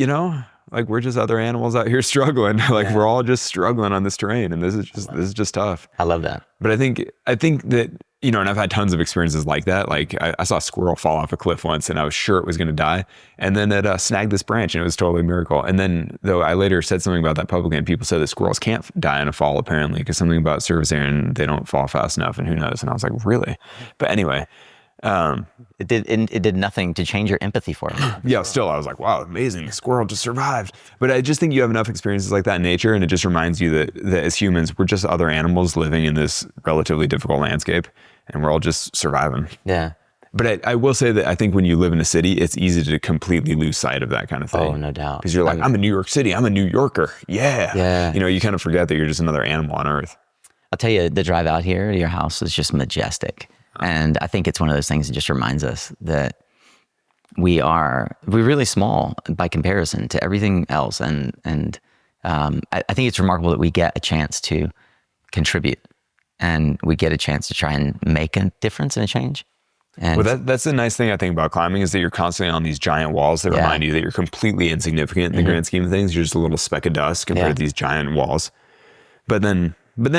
like we're just other animals out here struggling. Like we're all just struggling on this terrain, and this is just tough. I love that. But I think that and I've had tons of experiences like that. Like I saw a squirrel fall off a cliff once, and I was sure it was going to die, and then it snagged this branch, and it was totally a miracle. And then though I later said something about that publicly, and people said that squirrels can't die in a fall apparently because something about surface area and they don't fall fast enough, and who knows? And I was like, really? But anyway. It did nothing to change your empathy for it. Yeah, still, I was like, wow, amazing. The squirrel just survived. But I just think you have enough experiences like that in nature, and it just reminds you that as humans, we're just other animals living in this relatively difficult landscape, and we're all just surviving. Yeah. But I will say that I think when you live in a city, it's easy to completely lose sight of that kind of thing. Oh, no doubt. Because you're like, I'm in New York City. I'm a New Yorker. Yeah. Yeah. You kind of forget that you're just another animal on Earth. I'll tell you, the drive out here to your house is just majestic. And I think it's one of those things that just reminds us that we're really small by comparison to everything else. And I think it's remarkable that we get a chance to contribute and we get a chance to try and make a difference and a change. And well, that's the nice thing I think about climbing is that you're constantly on these giant walls that remind you that you're completely insignificant in the grand scheme of things. You're just a little speck of dust compared to these giant walls. But then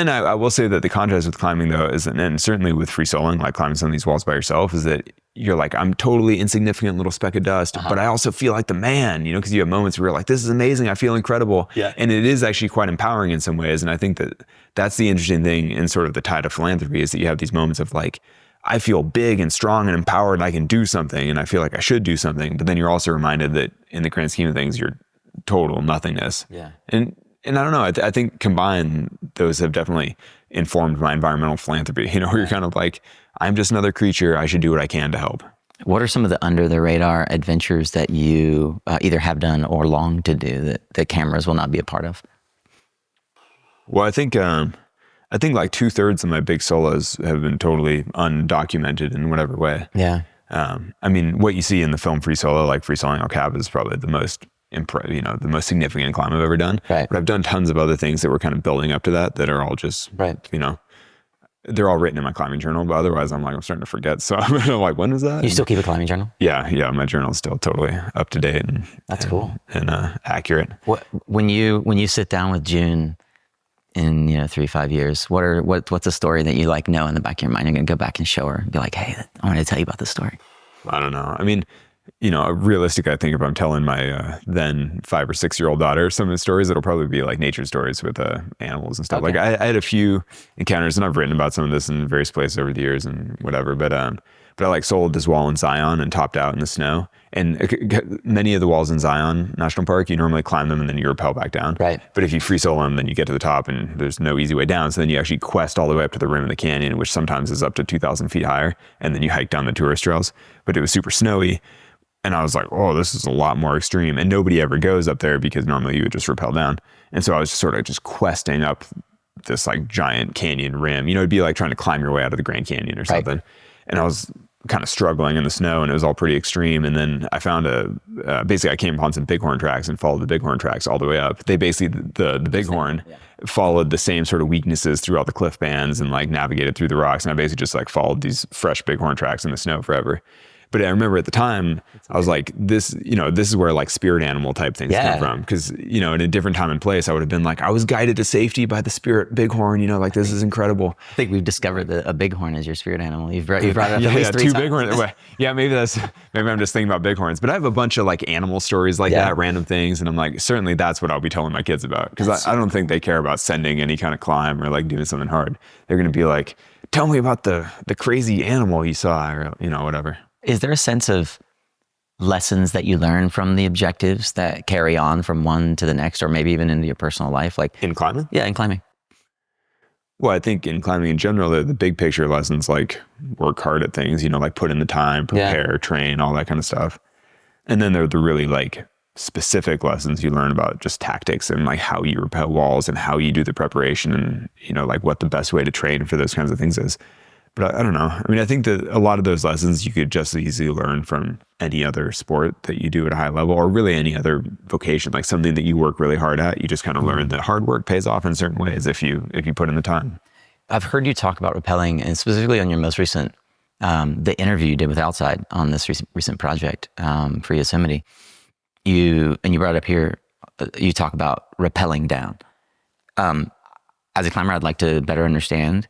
I will say that the contrast with climbing though is, and certainly with free soloing, like climbing some of these walls by yourself, is that you're like, I'm totally insignificant little speck of dust, but I also feel like the man, because you have moments where you're like, this is amazing. I feel incredible. Yeah. And it is actually quite empowering in some ways. And I think that that's the interesting thing in sort of the tide of philanthropy is that you have these moments of like, I feel big and strong and empowered and I can do something and I feel like I should do something. But then you're also reminded that in the grand scheme of things, you're total nothingness. Yeah. And I don't know, I think combined, those have definitely informed my environmental philanthropy, where you're kind of like, I'm just another creature. I should do what I can to help. What are some of the under the radar adventures that you either have done or long to do that the cameras will not be a part of? Well, I think like 2/3 of my big solos have been totally undocumented in whatever way. Yeah. I mean, what you see in the film Free Solo, like Free Soloing El Cap, is probably the most the most significant climb I've ever done. Right. But I've done tons of other things that were kind of building up to that are all just, they're all written in my climbing journal, but otherwise I'm starting to forget. So I'm like, when was that? You still keep a climbing journal? Yeah. My journal is still totally up to date and that's cool and accurate. When you sit down with June in 3-5 years, what's a story that you know in the back of your mind? You're gonna go back and show her and be like, hey, I want to tell you about this story. I don't know. I mean, realistic, I think if I'm telling my then 5 or 6 year old daughter some of the stories, it'll probably be like nature stories with animals and stuff. Okay. Like I had a few encounters, and I've written about some of this in various places over the years and whatever. But I sold this wall in Zion and topped out in the snow. And many of the walls in Zion National Park, you normally climb them and then you rappel back down. Right. But if you free solo them, then you get to the top and there's no easy way down. So then you actually quest all the way up to the rim of the canyon, which sometimes is up to 2,000 feet higher. And then you hike down the tourist trails. But it was super snowy. And I was like, oh, this is a lot more extreme. And nobody ever goes up there because normally you would just rappel down. And so I was sort of just questing up this giant canyon rim. It'd be like trying to climb your way out of the Grand Canyon or something. Right. And I was kind of struggling in the snow and it was all pretty extreme. And then I found basically I came upon some bighorn tracks and followed the bighorn tracks all the way up. They basically, the bighorn followed the same sort of weaknesses through all the cliff bands and navigated through the rocks. And I basically just followed these fresh bighorn tracks in the snow forever. But I remember at the time, I was like, this is where spirit animal type things come from. Because, in a different time and place, I would have been like, I was guided to safety by the spirit bighorn, this is incredible. I think we've discovered that a bighorn is your spirit animal. You've brought it up at least 3 2 times. Bighorns. Yeah, maybe I'm just thinking about bighorns. But I have a bunch of animal stories that, random things. And I'm like, certainly that's what I'll be telling my kids about. Because I don't think they care about sending any kind of climb or doing something hard. They're going to be like, tell me about the crazy animal you saw or, whatever. Is there a sense of lessons that you learn from the objectives that carry on from one to the next, or maybe even into your personal life? In climbing? Yeah, in climbing. Well, I think in climbing in general, the big picture lessons work hard at things, put in the time, prepare, train, all that kind of stuff. And then there are the really specific lessons you learn about just tactics and how you rappel walls and how you do the preparation and, what the best way to train for those kinds of things is. But I don't know. I mean, I think that a lot of those lessons you could just as easily learn from any other sport that you do at a high level, or really any other vocation, something that you work really hard at. You just kind of learn that hard work pays off in certain ways if you put in the time. I've heard you talk about rappelling, and specifically on your most recent, the interview you did with Outside on this recent project for Yosemite. You brought up here, you talk about rappelling down. As a climber, I'd like to better understand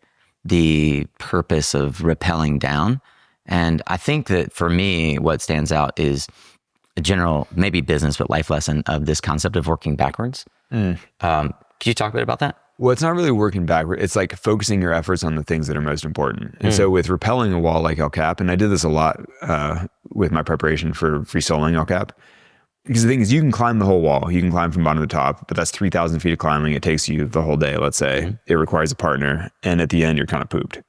the purpose of rappelling down. And I think that for me, what stands out is a general, maybe business, but life lesson of this concept of working backwards. Could you talk a bit about that? Well, it's not really working backward. It's focusing your efforts on the things that are most important. And so with rappelling a wall like El Cap, and I did this a lot with my preparation for free soloing El Cap, because the thing is, you can climb the whole wall. You can climb from bottom to top, but that's 3,000 feet of climbing. It takes you the whole day, let's say. It requires a partner. And at the end, you're kind of pooped.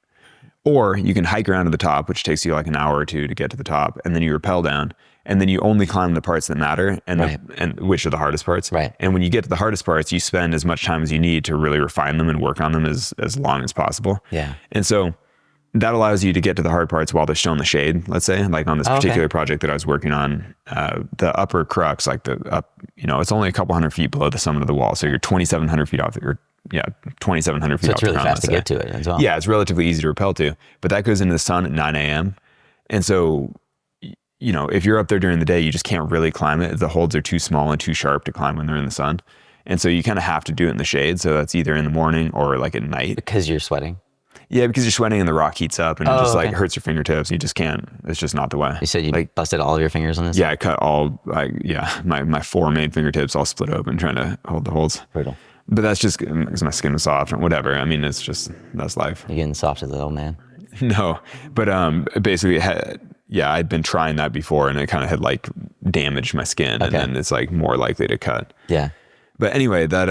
Or you can hike around to the top, which takes you an hour or two to get to the top. And then you rappel down. And then you only climb the parts that matter and which are the hardest parts. Right. And when you get to the hardest parts, you spend as much time as you need to really refine them and work on them as long as possible. Yeah. And so that allows you to get to the hard parts while they're still in the shade, let's say, like on this particular project that I was working on, the upper crux, like it's only a couple hundred feet below the summit of the wall. So you're 2,700 feet off, 2,700 feet so off it's really the ground, fast to get to it as well. Yeah, it's relatively easy to rappel to, but that goes into the sun at 9 a.m. And so, if you're up there during the day, you just can't really climb it. The holds are too small and too sharp to climb when they're in the sun. And so you kind of have to do it in the shade. So that's either in the morning or like at night. Because you're sweating? Yeah, because you're sweating and the rock heats up and it just like hurts your fingertips. You just can't. It's just not the way. You said you busted all of your fingers on this? Yeah, I cut my 4 main fingertips all split open trying to hold the holds. Brutal. But that's just because my skin was soft and whatever. I mean, that's life. You're getting soft as an old man. No, but basically, I'd been trying that before and it kind of had like damaged my skin and then it's like more likely to cut. Yeah. But anyway, that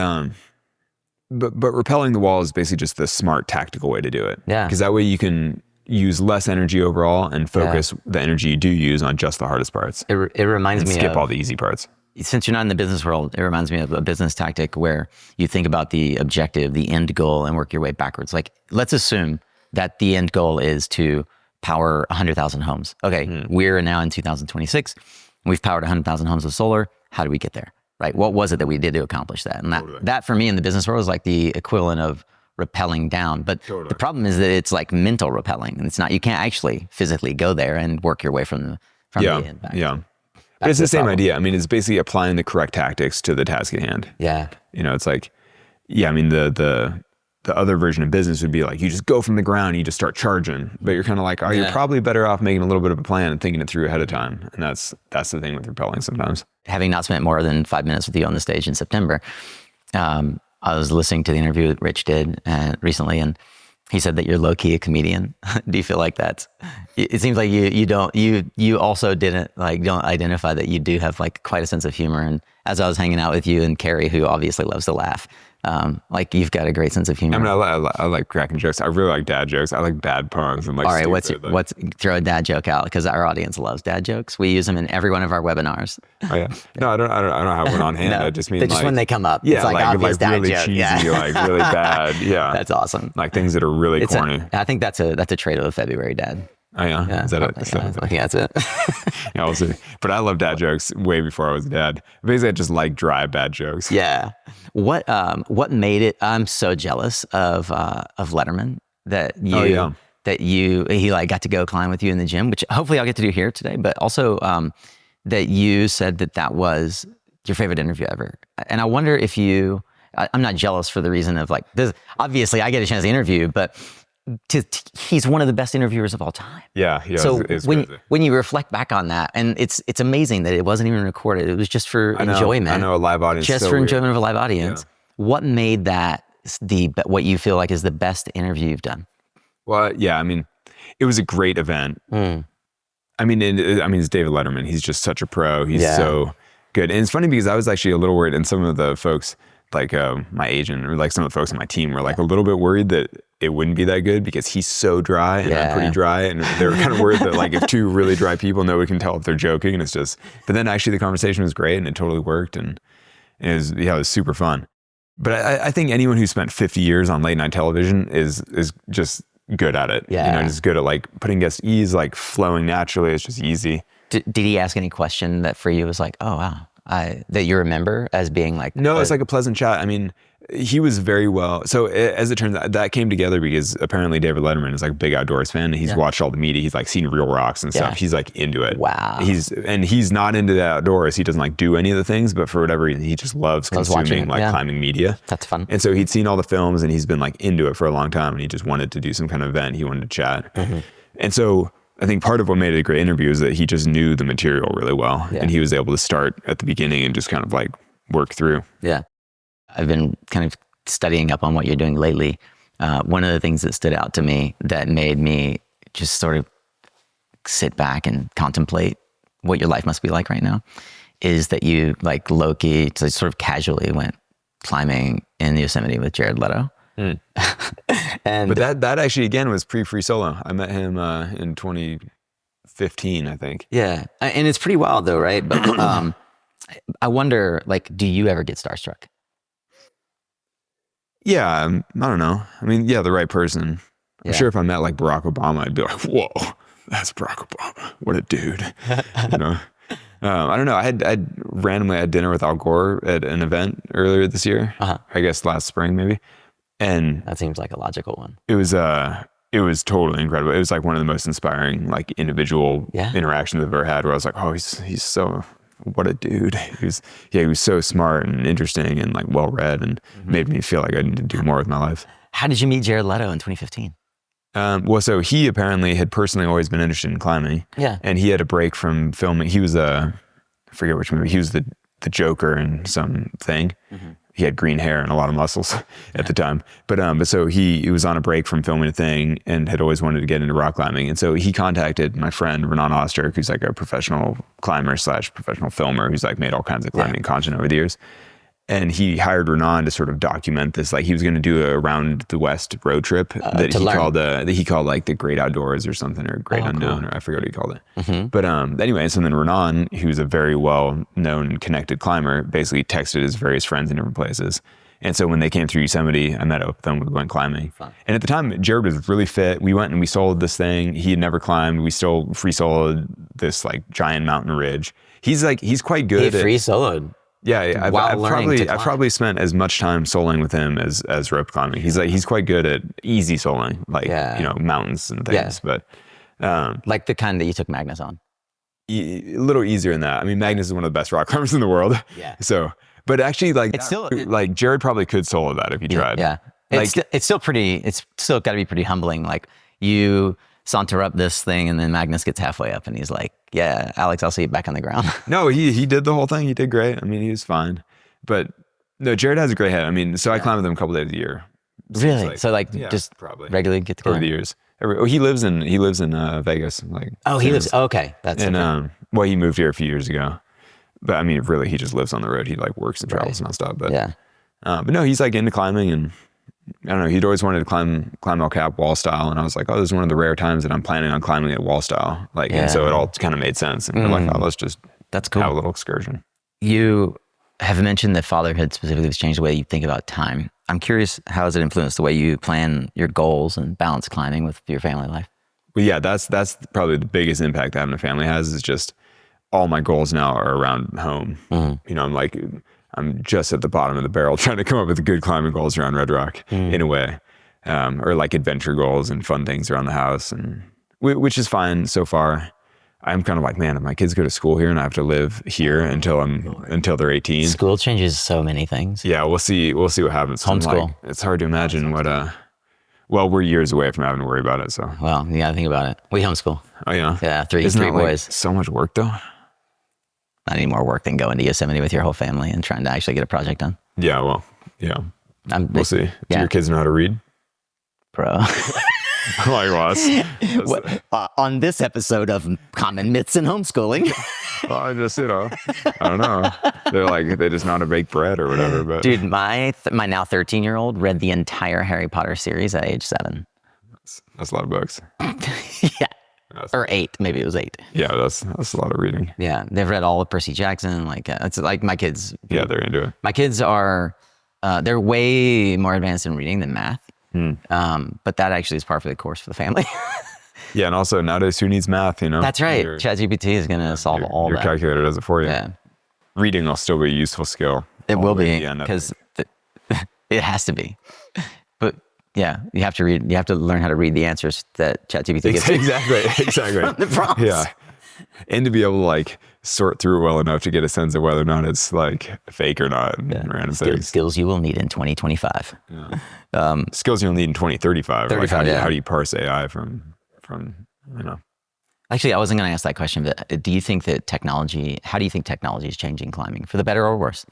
but rappelling the wall is basically just the smart tactical way to do it. Yeah. Because that way you can use less energy overall and focus the energy you do use on just the hardest parts. It reminds me of... skip all the easy parts. Since you're not in the business world, it reminds me of a business tactic where you think about the objective, the end goal, and work your way backwards. Like, let's assume that the end goal is to power 100,000 homes. Okay, we're now in 2026. We've powered 100,000 homes with solar. How do we get there? Right? What was it that we did to accomplish that? And that for me in the business world is like the equivalent of rappelling down. But the problem is that it's like mental rappelling. And it's not, you can't actually physically go there and work your way from the end back. Yeah. But it's the same idea. I mean, it's basically applying the correct tactics to the task at hand. Yeah. It's like, I mean, the other version of business would be like, you just go from the ground, you just start charging. But you're kind of like, you're probably better off making a little bit of a plan and thinking it through ahead of time. And that's the thing with rappelling sometimes. Having not spent more than 5 minutes with you on the stage in September, I was listening to the interview that Rich did recently, and he said that you're low-key a comedian. Do you feel like that? It seems like you also don't identify that you do have like quite a sense of humor. And as I was hanging out with you and Carrie, who obviously loves to laugh, like you've got a great sense of humor. I mean, I like cracking jokes. I really like dad jokes. I like bad puns and like. All right, throw a dad joke out because our audience loves dad jokes. We use them in every one of our webinars. Oh yeah. No, I don't have one on hand. No, I just mean just when they come up. Yeah, it's like obvious dad really joke. Cheesy, like really bad. Yeah. That's awesome. Like things that are really corny. I think that's a trait of a February dad. Oh yeah, is that it? I think that's it. Yeah, we'll see. But I love dad jokes way before I was a dad. Basically, I just like dry bad jokes. Yeah. What made it? I'm so jealous of Letterman that he like got to go climb with you in the gym, which hopefully I'll get to do here today. But also that you said that was your favorite interview ever, and I wonder if I'm not jealous for the reason of like this. Obviously, I get a chance to interview, but. He's one of the best interviewers of all time. Yeah. So when you reflect back on that, and it's amazing that it wasn't even recorded. It was just for enjoyment. I know a live audience. Just for enjoyment of a live audience. Yeah. What made that what you feel like is the best interview you've done? Well, yeah. I mean, it was a great event. I mean, it's David Letterman. He's just such a pro. He's so good. And it's funny because I was actually a little worried, and some of the folks, like my agent or like some of the folks on my team were like a little bit worried that it wouldn't be that good because he's so dry and I'm pretty dry, and they were kind of worried that like if two really dry people, nobody can tell if they're joking, and it's just. But then actually the conversation was great and it totally worked, and it was super fun. But I think anyone who spent 50 years on late night television is just good at it. Yeah, just good at like putting guests at ease, like flowing naturally. It's just easy. Did he ask any question that for you was like, oh wow? That you remember as being like... No, it's like a pleasant chat. I mean, he was very well. So as it turns out, that came together because apparently David Letterman is like a big outdoors fan, and he's watched all the media. He's like seen real rocks and stuff. He's like into it. Wow. He's not into the outdoors. He doesn't like do any of the things, but for whatever reason, he just loves consuming climbing media. That's fun. And so he'd seen all the films and he's been like into it for a long time, and he just wanted to do some kind of event. He wanted to chat. Mm-hmm. And so I think part of what made it a great interview is that he just knew the material really well, and he was able to start at the beginning and just kind of like work through. Yeah. I've been kind of studying up on what you're doing lately. One of the things that stood out to me that made me just sort of sit back and contemplate what your life must be like right now is that you like low-key, so sort of casually went climbing in Yosemite with Jared Leto. But that actually again was pre-Free Solo. I met him in 2015, I think. Yeah, and it's pretty wild though, right? But I wonder, like, do you ever get starstruck? Yeah, I don't know. I mean, yeah, the right person. I'm sure if I met like Barack Obama, I'd be like, whoa, that's Barack Obama. What a dude. You know? I don't know. I randomly had dinner with Al Gore at an event earlier this year. I guess last spring maybe. And that seems like a logical one. It was totally incredible. It was like one of the most inspiring like individual interactions I've ever had, where I was like, oh, he's so, what a dude. He was so smart and interesting and like well read, and made me feel like I need to do more with my life. How did you meet Jared Leto in 2015? Well, so he apparently had personally always been interested in climbing. Yeah. And he had a break from filming. He was I forget which movie. He was the Joker in something. He had green hair and a lot of muscles at the time. But so he was on a break from filming a thing and had always wanted to get into rock climbing. And so he contacted my friend Renan Osterk, who's like a professional climber / professional filmer, who's like made all kinds of climbing content over the years. And he hired Renan to sort of document this. Like he was going to do a around the West road trip that he called like the Great Outdoors or something, or Great Unknown, cool. Or I forget what he called it. But anyway, so then Renan, who's a very well-known connected climber, basically texted his various friends in different places. And so when they came through Yosemite, I met up with them. We went climbing. Fun. And at the time, Jared was really fit. We went and we soloed this thing. He had never climbed. We still free soloed this like giant mountain ridge. He's quite good. He free soloed. Yeah, I've probably spent as much time soloing with him as rope climbing. He's quite good at easy soloing, like mountains and things. But like the kind that you took Magnus on. A little easier than that. I mean, Magnus is one of the best rock climbers in the world. Yeah. So, but actually, like it's still like Jared probably could solo that if he tried. Yeah. It's still got to be pretty humbling. Like you saunter up this thing and then Magnus gets halfway up and he's like, yeah, Alex, I'll see you back on the ground. No, he did the whole thing. He did great. I mean, he was fine. But no, Jared has a great head. I mean, so I climb with him a couple days a year. Really? So just probably regularly get together? Over the years. He lives in Vegas. Like he lives. Okay, that's and well, he moved here a few years ago. But I mean, really, he just lives on the road. He like works and travels nonstop. But but no, he's like into climbing, and I don't know. He'd always wanted to climb El Cap wall style, and I was like, oh, this is one of the rare times that I'm planning on climbing it wall style. Like, and so it all kind of made sense. And we're like, oh, let's just that's cool. Have a little excursion. You have mentioned that fatherhood specifically has changed the way you think about time. I'm curious, how has it influenced the way you plan your goals and balance climbing with your family life? Well, yeah, that's probably the biggest impact having a family has, is just all my goals now are around home. You know, I'm just at the bottom of the barrel trying to come up with good climbing goals around Red Rock in a way, or like adventure goals and fun things around the house, and which is fine so far. I'm kind of like, man, if my kids go to school here and I have to live here until they're 18. School changes so many things. Yeah, we'll see what happens. Homeschool. Like, it's hard to imagine what. Well, we're years away from having to worry about it. So. Well, you got to think about it. We homeschool. Oh yeah. Yeah, three boys. Like so much work though. Not any more work than going to Yosemite with your whole family and trying to actually get a project done. Yeah, well, yeah. We'll see. Do your kids know how to read? Bro. Like us. On this episode of Common Myths in Homeschooling. Well, I don't know. They're like, they just know how to bake bread or whatever. But dude, my now 13-year-old read the entire Harry Potter series at age 7. That's a lot of books. Yeah. Or 8, maybe it was 8. Yeah, that's a lot of reading. Yeah, they've read all of Percy Jackson. Like it's like my kids. Yeah, they're into it. My kids are, they're way more advanced in reading than math. But that actually is par for the course for the family. Yeah, and also nowadays, who needs math? You know, that's right. ChatGPT is going to solve all that. Your calculator does it for you. Yeah, reading will still be a useful skill. It will be, because it has to be. But yeah, you have to read. You have to learn how to read the answers that ChatGPT gives you. Exactly. From the prompts. Yeah, and to be able to like sort through it well enough to get a sense of whether or not it's like fake or not. Random things. Skills you will need in 2025. Yeah. Skills you'll need in 2035. Like how do you parse AI from you know? Actually, I wasn't going to ask that question, but how do you think technology is changing climbing, for the better or worse?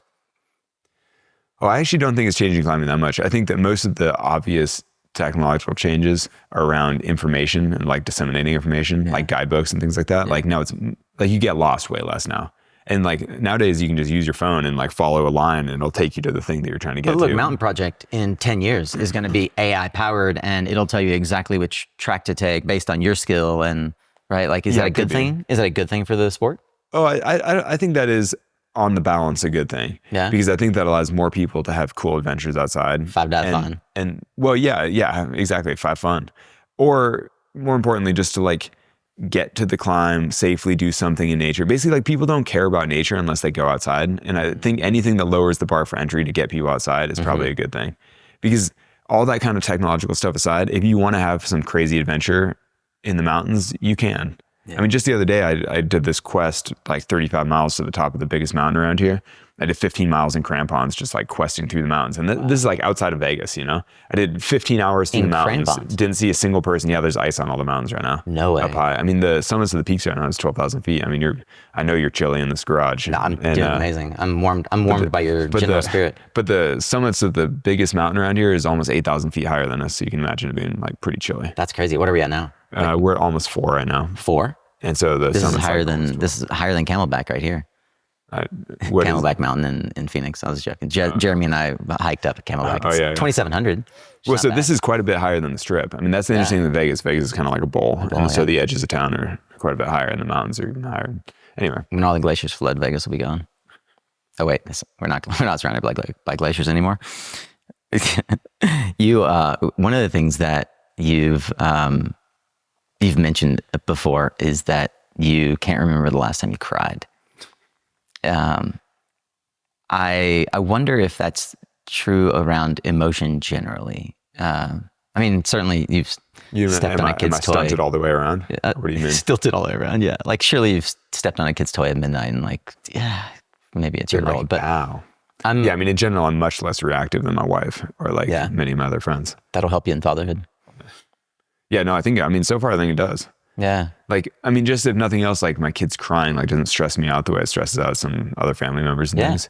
Oh, I actually don't think it's changing climbing that much. I think that most of the obvious technological changes are around information and like disseminating information, like guidebooks and things like that. Like now it's like you get lost way less now. And like nowadays you can just use your phone and like follow a line and it'll take you to the thing that you're trying to get to. But look, Mountain Project in 10 years is going to be AI powered, and it'll tell you exactly which track to take based on your skill. And right, like, is that a good thing? Is that a good thing for the sport? Oh, I think that is on the balance a good thing. Yeah. Because I think that allows more people to have cool adventures outside. 5 to have fun. And well, yeah, exactly. 5 fun. or more importantly, just to like get to the climb safely, do something in nature. Basically, like people don't care about nature unless they go outside. And I think anything that lowers the bar for entry to get people outside is probably a good thing, because all that kind of technological stuff aside, if you want to have some crazy adventure in the mountains, you can. Yeah. I mean, just the other day, I did this quest, like 35 miles to the top of the biggest mountain around here. I did 15 miles in crampons, just like questing through the mountains. And this is like outside of Vegas, you know? I did 15 hours through the mountains. Crampons. Didn't see a single person. Yeah, there's ice on all the mountains right now. No way. Up high. I mean, the summits of the peaks right now is 12,000 feet. I mean, I know you're chilly in this garage. No, I'm doing amazing. I'm warmed by your generous spirit. But the summits of the biggest mountain around here is almost 8,000 feet higher than us. So you can imagine it being like pretty chilly. That's crazy. What are we at now? We're almost 4 right now. 4? And so this is higher than Camelback right here. Camelback Mountain in Phoenix. I was joking. Jeremy and I hiked up at Camelback. 2,700. Well, so this is quite a bit higher than the Strip. I mean, that's the interesting thing with Vegas. Vegas is kind of like a bowl. So the edges of town are quite a bit higher, and the mountains are even higher. Anyway, when all the glaciers flood, Vegas will be gone. Oh wait, we're not surrounded by glaciers anymore. One of the things that you've mentioned before is that you can't remember the last time you cried. I wonder if that's true around emotion generally. I mean, certainly you've stepped on a kid's toy. Stunted all the way around? What do you mean? Stilted all the way around, yeah. Like surely you've stepped on a kid's toy at midnight and like, yeah, maybe it's your old, but wow. I mean, in general, I'm much less reactive than my wife or like many of my other friends. That'll help you in fatherhood. Yeah, no, so far I think it does. Yeah. Like, I mean, just if nothing else, like my kid's crying, like doesn't stress me out the way it stresses out some other family members and things.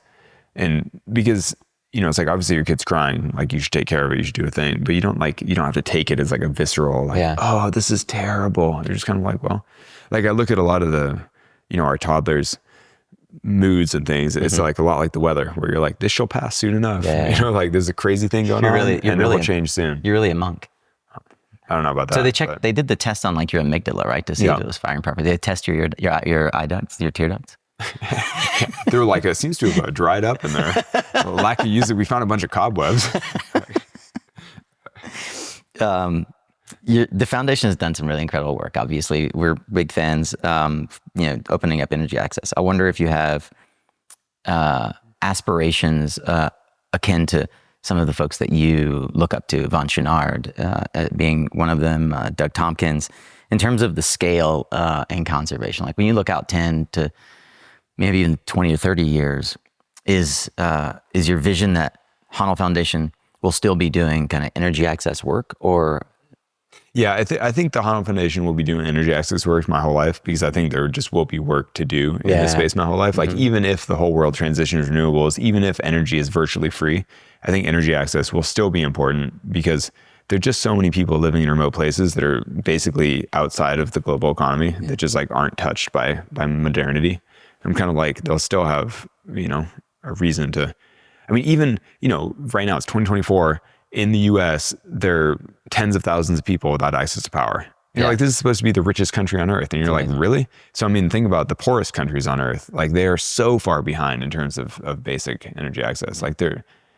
And because, you know, it's like, obviously your kid's crying, like you should take care of it, you should do a thing, but you don't have to take it as like a visceral, like, oh, this is terrible. You're just kind of like, well, like I look at a lot of the, you know, our toddlers' moods and things. It's like a lot like the weather where you're like, this shall pass soon enough. You know, like there's a crazy thing going on and it will change soon. You're really a monk. I don't know about that. So they did the test on like your amygdala, right? To see if it was firing properly. They test your eye ducts, your tear ducts. They were like, it seems to have dried up in there. Lack of using, we found a bunch of cobwebs. The foundation has done some really incredible work. Obviously, we're big fans. Opening up energy access. I wonder if you have aspirations akin to some of the folks that you look up to, Von Chenard being one of them, Doug Tompkins, in terms of the scale and conservation. Like when you look out 10 to maybe even 20 or 30 years, is your vision that Honnold Foundation will still be doing kind of energy access work, or? Yeah, I think the Honnold Foundation will be doing energy access work my whole life, because I think there just will be work to do in this space my whole life. Like even if the whole world transitions to renewables, even if energy is virtually free, I think energy access will still be important, because there are just so many people living in remote places that are basically outside of the global economy that just like aren't touched by modernity. I'm kind of like, they'll still have, you know, a reason to, I mean, even, you know, right now it's 2024 in the US, there are tens of thousands of people without access to power. You're like, this is supposed to be the richest country on earth. And you're like, really? So, I mean, think about the poorest countries on earth. Like they are so far behind in terms of basic energy access. Like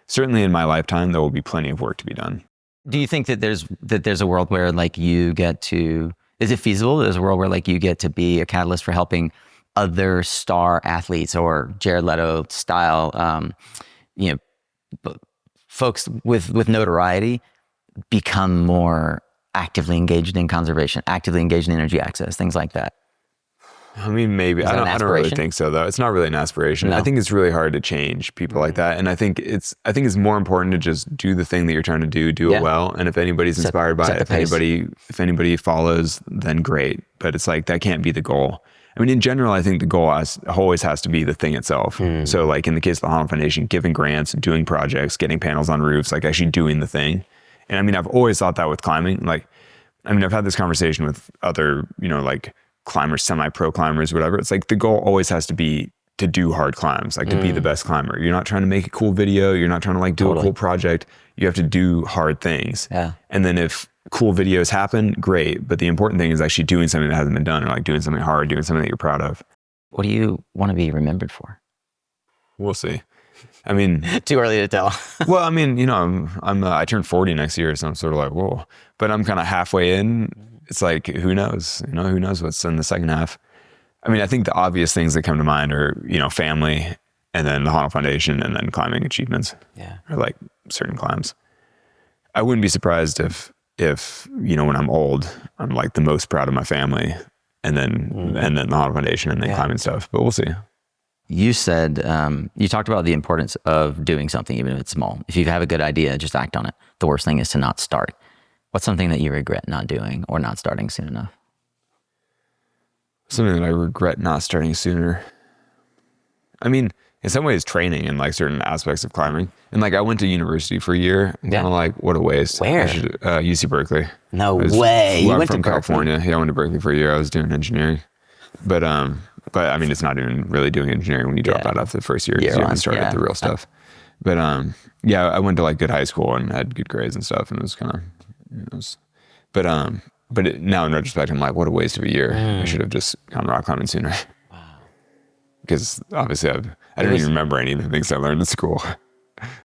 certainly in my lifetime, there will be plenty of work to be done. Do you think that there's a world where like you get to, is it feasible? There's a world where like you get to be a catalyst for helping other star athletes or Jared Leto style, folks with notoriety become more actively engaged in conservation, actively engaged in energy access, things like that? I mean, maybe. I don't really think so, though. It's not really an aspiration. No. I think it's really hard to change people like that. And I think it's more important to just do the thing that you're trying to do it well. And if anybody's inspired by it, if anybody follows, then great. But it's like, that can't be the goal. I mean, in general, I think the goal always has to be the thing itself. So like in the case of the Honnold Foundation, giving grants, doing projects, getting panels on roofs, like actually doing the thing. And I mean, I've always thought that with climbing. Like, I mean, I've had this conversation with other, you know, like climbers, semi-pro climbers, whatever. It's like the goal always has to be to do hard climbs, like to be the best climber. You're not trying to make a cool video. You're not trying to like do a cool project. You have to do hard things. Yeah. And then if cool videos happen, great. But the important thing is actually doing something that hasn't been done, or like doing something hard, doing something that you're proud of. What do you want to be remembered for? We'll see. I mean, too early to tell. well, I mean, you know, I turned 40 next year, so I'm sort of like, whoa, but I'm kind of halfway in. It's like, who knows, you know, who knows what's in the second half. I mean, I think the obvious things that come to mind are, you know, family, and then the Honnold Foundation, and then climbing achievements. Yeah. Or like certain climbs. I wouldn't be surprised if, you know, when I'm old, I'm like the most proud of my family, and then the Honnold Foundation, and then climbing stuff, but we'll see. You said, you talked about the importance of doing something, even if it's small. If you have a good idea, just act on it. The worst thing is to not start. What's something that you regret not doing or not starting soon enough? Something that I regret not starting sooner. I mean, in some ways, training in like certain aspects of climbing. And like, I went to university for a year. Kind of like, what a waste. Where? UC Berkeley. No way. I'm from California. Yeah, I went to Berkeley for a year. I was doing engineering. But I mean, it's not even really doing engineering when you drop out after the first year, because you haven't started the real stuff. But yeah, I went to like good high school and had good grades and stuff, and it was kind of, but now in retrospect, I'm like, what a waste of a year. I should have just gone rock climbing sooner. Wow. Because obviously I don't even remember any of the things I learned in school.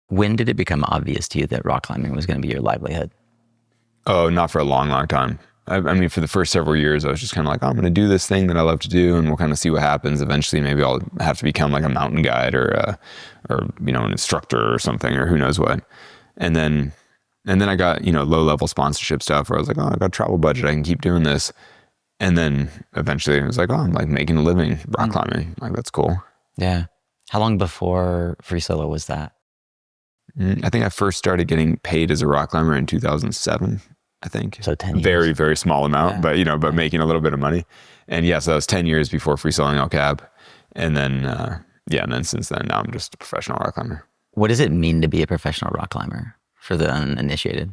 When did it become obvious to you that rock climbing was going to be your livelihood? Oh, not for a long, long time. I mean, for the first several years, I was just kind of like, I'm going to do this thing that I love to do, and we'll kind of see what happens. Eventually, maybe I'll have to become like a mountain guide or you know, an instructor or something, or who knows what. And then I got, you know, low level sponsorship stuff where I was like, oh, I got a travel budget, I can keep doing this. And then eventually I was like, oh, I'm like making a living rock climbing. Like, that's cool. Yeah. How long before free solo was that? I think I first started getting paid as a rock climber in 2007. I think. So 10 years. Very, very small amount, but, you know, but making a little bit of money. And yeah, so that was 10 years before free soloing El Cap. And then, and then since then, now I'm just a professional rock climber. What does it mean to be a professional rock climber for the uninitiated?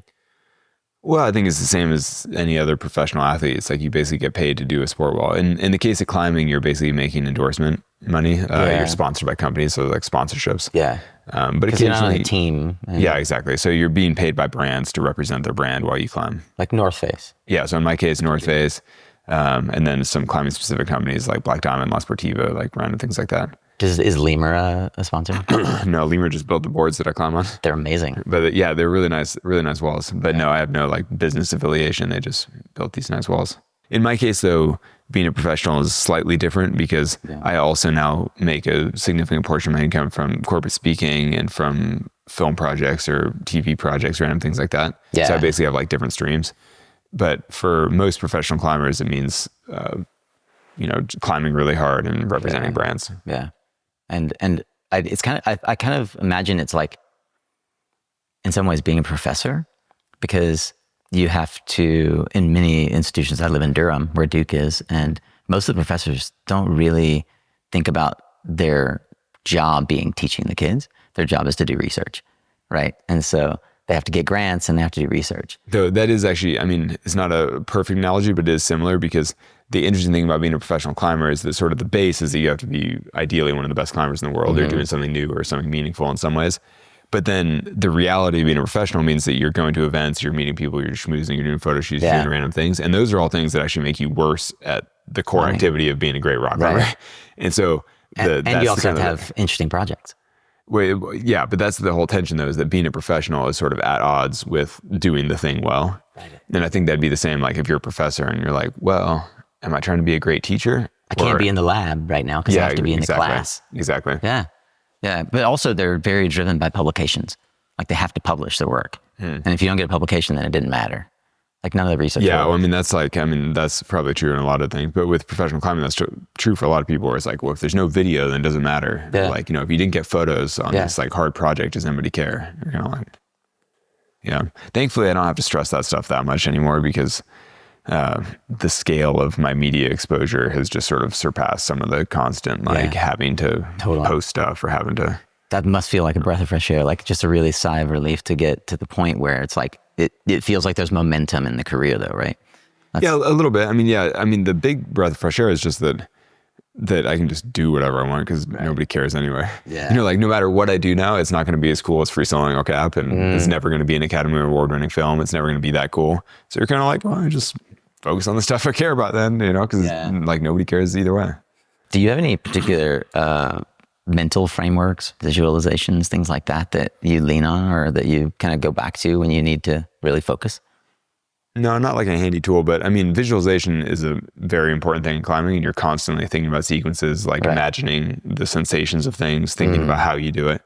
Well, I think it's the same as any other professional athlete. It's like you basically get paid to do a sport well. In the case of climbing, you're basically making endorsement money. You're sponsored by companies, so like sponsorships. Yeah. But occasionally, you're not on a team. Yeah, exactly. So you're being paid by brands to represent their brand while you climb. Like North Face. Yeah. So in my case, North Face, and then some climbing specific companies like Black Diamond, La Sportiva, like random things like that. Is Lemur a sponsor? No, Lemur just built the boards that I climb on. They're amazing. But yeah, they're really nice walls. But no, I have no like business affiliation. They just built these nice walls. In my case though, being a professional is slightly different because I also now make a significant portion of my income from corporate speaking and from film projects or TV projects, random things like that. Yeah. So I basically have like different streams. But for most professional climbers, it means, you know, climbing really hard and representing brands. Yeah. And it's kind of, I kind of imagine it's like, in some ways, being a professor, because you have to, in many institutions, I live in Durham, where Duke is, and most of the professors don't really think about their job being teaching the kids. Their job is to do research, right? And so they have to get grants and they have to do research. Though that is actually, I mean, it's not a perfect analogy, but it is similar, because the interesting thing about being a professional climber is that sort of the base is that you have to be ideally one of the best climbers in the world. You're doing something new or something meaningful in some ways. But then the reality of being a professional means that you're going to events, you're meeting people, you're schmoozing, you're doing photo shoots, you're doing random things. And those are all things that actually make you worse at the core activity of being a great rock climber. And so and you also have to have interesting projects. Yeah, but that's the whole tension though, is that being a professional is sort of at odds with doing the thing well. Right. And I think that'd be the same like if you're a professor and you're like, well, am I trying to be a great teacher? I can't be in the lab right now because I have to be in the class. Exactly. Yeah. Yeah. But also they're very driven by publications. Like they have to publish their work. And if you don't get a publication, then it didn't matter. Like none of the research. Yeah. Well, I mean, that's probably true in a lot of things, but with professional climbing, that's true for a lot of people where it's like, well, if there's no video, then it doesn't matter. Yeah. Like, you know, if you didn't get photos on this like hard project, does anybody care? You're kind of like, yeah. Thankfully, I don't have to stress that stuff that much anymore because the scale of my media exposure has just sort of surpassed some of the constant, like having to post stuff or having to. That must feel like a breath of fresh air, like just a really sigh of relief to get to the point where it's like, it feels like there's momentum in the career though, right? Yeah, a little bit. I mean, the big breath of fresh air is just that I can just do whatever I want because nobody cares anyway. Yeah. You know, like no matter what I do now, it's not going to be as cool as free soloing El Cap, and it's never going to be an Academy Award winning film. It's never going to be that cool. So you're kind of like, well, I just focus on the stuff I care about then, you know, because like nobody cares either way. Do you have any particular mental frameworks, visualizations, things like that you lean on or that you kind of go back to when you need to really focus? No, not like a handy tool, but I mean, visualization is a very important thing in climbing, and you're constantly thinking about sequences, like imagining the sensations of things, thinking about how you do it.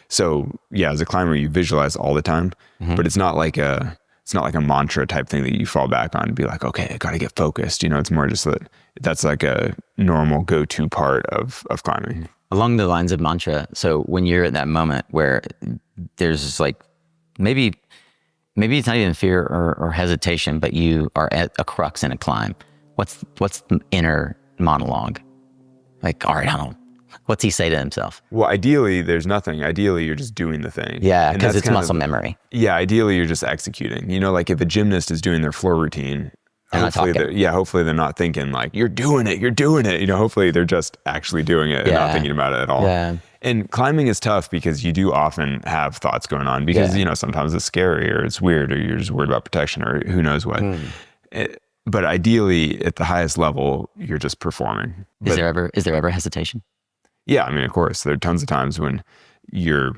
So yeah, as a climber, you visualize all the time, but it's not like a mantra type thing that you fall back on and be like, okay, I got to get focused. You know, it's more just that's like a normal go-to part of climbing. Along the lines of mantra, so when you're at that moment where there's just like, maybe it's not even fear or hesitation, but you are at a crux in a climb. What's the inner monologue? Like, all right, Honnold, what's he say to himself? Well, ideally, there's nothing. Ideally, you're just doing the thing. Yeah, because it's muscle memory. Yeah, ideally, you're just executing. You know, like if a gymnast is doing their floor routine, hopefully they're not thinking like, you're doing it. You know, hopefully they're just actually doing it and not thinking about it at all. Yeah. And climbing is tough because you do often have thoughts going on because, you know, sometimes it's scary or it's weird or you're just worried about protection or who knows what. But ideally, at the highest level, you're just performing. Is there ever hesitation? Yeah, I mean, of course, there are tons of times when you're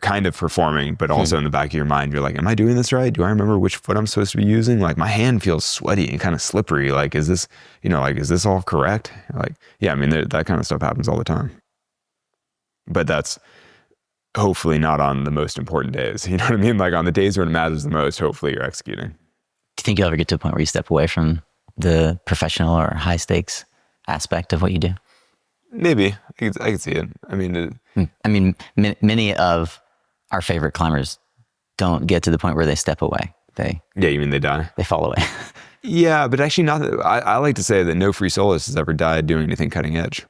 kind of performing, but also in the back of your mind, you're like, am I doing this right? Do I remember which foot I'm supposed to be using? Like my hand feels sweaty and kind of slippery. Like, is this all correct? Like, yeah, I mean, that kind of stuff happens all the time. But that's hopefully not on the most important days. You know what I mean? Like on the days when it matters the most, hopefully you're executing. Do you think you'll ever get to a point where you step away from the professional or high stakes aspect of what you do? Maybe. I could see it. I mean, many of our favorite climbers don't get to the point where they step away. You mean they die? They fall away. Yeah, but actually not. I like to say that no free soloist has ever died doing anything cutting edge.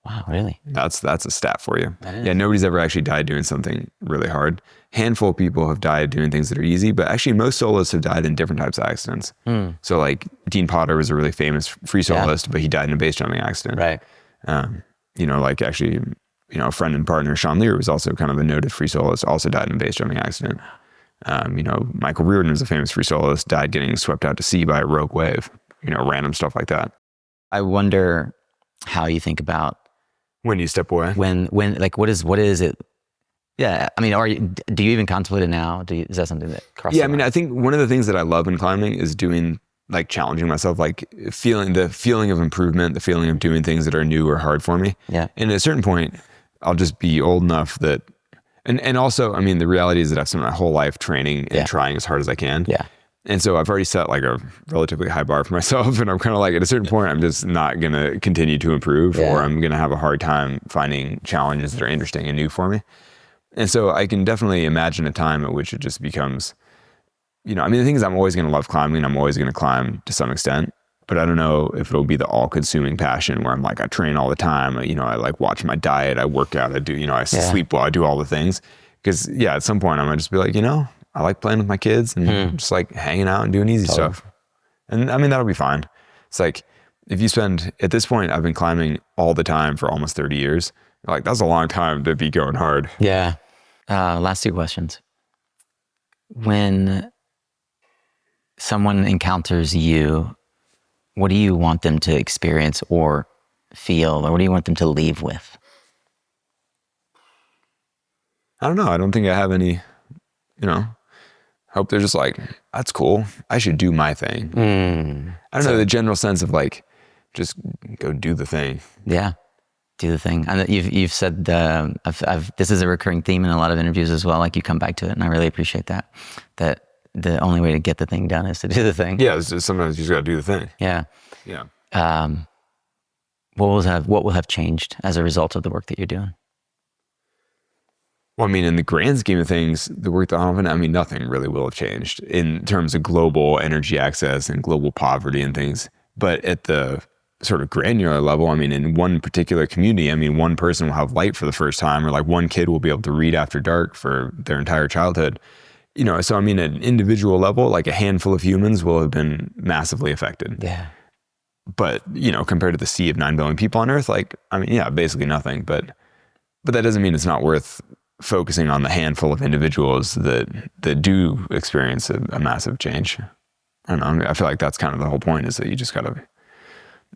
Wow, really? That's a stat for you. Yeah, nobody's ever actually died doing something really hard. Handful of people have died doing things that are easy, but actually most soloists have died in different types of accidents. So like Dean Potter was a really famous free soloist, but he died in a base jumping accident. Right. You know, like actually, you know, a friend and partner, Sean Lear, was also kind of a noted free soloist, also died in a base jumping accident. You know, Michael Reardon was a famous free soloist, died getting swept out to sea by a rogue wave, you know, random stuff like that. I wonder how you think about when you step away. When like what is it? Yeah, I mean, do you even contemplate it now? Is that something that crosses? Yeah, I mean, I think one of the things that I love in climbing is doing, like, challenging myself, like feeling of improvement, the feeling of doing things that are new or hard for me. Yeah. And at a certain point, I'll just be old enough that, and also, I mean, the reality is that I've spent my whole life training and trying as hard as I can. Yeah. And so I've already set like a relatively high bar for myself, and I'm kind of like, at a certain point, I'm just not going to continue to improve, or I'm going to have a hard time finding challenges that are interesting and new for me. And so I can definitely imagine a time at which it just becomes, you know, I mean, the thing is, I'm always going to love climbing. I'm always going to climb to some extent, but I don't know if it'll be the all-consuming passion where I'm like, I train all the time. You know, I like watch my diet, I work out, I do, you know, I sleep well, I do all the things. Because at some point I'm going to just be like, you know, I like playing with my kids and just like hanging out and doing easy stuff. And I mean, that'll be fine. It's like, if you spend, at this point, I've been climbing all the time for almost 30 years. Like, that's a long time to be going hard. Yeah. Last two questions. When someone encounters you, what do you want them to experience or feel, or what do you want them to leave with? I don't know. I don't think I have any, you know, hope they're just like, that's cool, I should do my thing. I don't know, the general sense of like, just go do the thing. Yeah, do the thing. And you've said, this is a recurring theme in a lot of interviews as well, like you come back to it, and I really appreciate that the only way to get the thing done is to do the thing. Yeah, it's just, sometimes you just got to do the thing. Yeah. What will have changed as a result of the work that you're doing? Well, I mean, in the grand scheme of things, the work that I mean, nothing really will have changed in terms of global energy access and global poverty and things. But at the sort of granular level, I mean, in one particular community, I mean, one person will have light for the first time, or like one kid will be able to read after dark for their entire childhood. You know, so I mean, at an individual level, like a handful of humans will have been massively affected. Yeah. But, you know, compared to the sea of 9 billion people on Earth, like, I mean, yeah, basically nothing. But that doesn't mean it's not worth focusing on the handful of individuals that do experience a massive change. I don't know. I feel like that's kind of the whole point, is that you just got to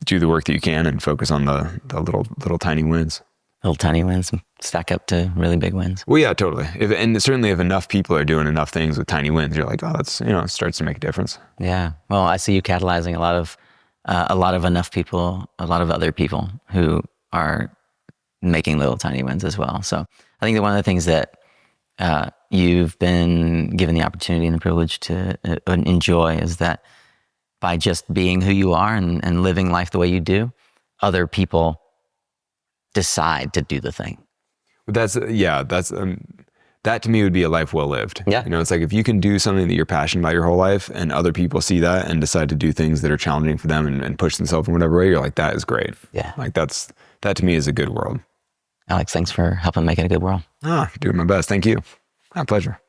do the work that you can and focus on the little tiny wins. little tiny wins stack up to really big wins. Well, yeah, totally. And certainly if enough people are doing enough things with tiny wins, you're like, oh, that's, it starts to make a difference. Yeah. Well, I see you catalyzing a lot of enough people, a lot of other people who are making little tiny wins as well. So I think that one of the things that you've been given the opportunity and the privilege to enjoy is that by just being who you are and living life the way you do, other people decide to do the thing. That to me would be a life well lived. Yeah. It's like if you can do something that you're passionate about your whole life and other people see that and decide to do things that are challenging for them and push themselves in whatever way, you're like, that is great. Yeah. Like that to me is a good world. Alex, thanks for helping make it a good world. Doing my best. Thank you. My pleasure.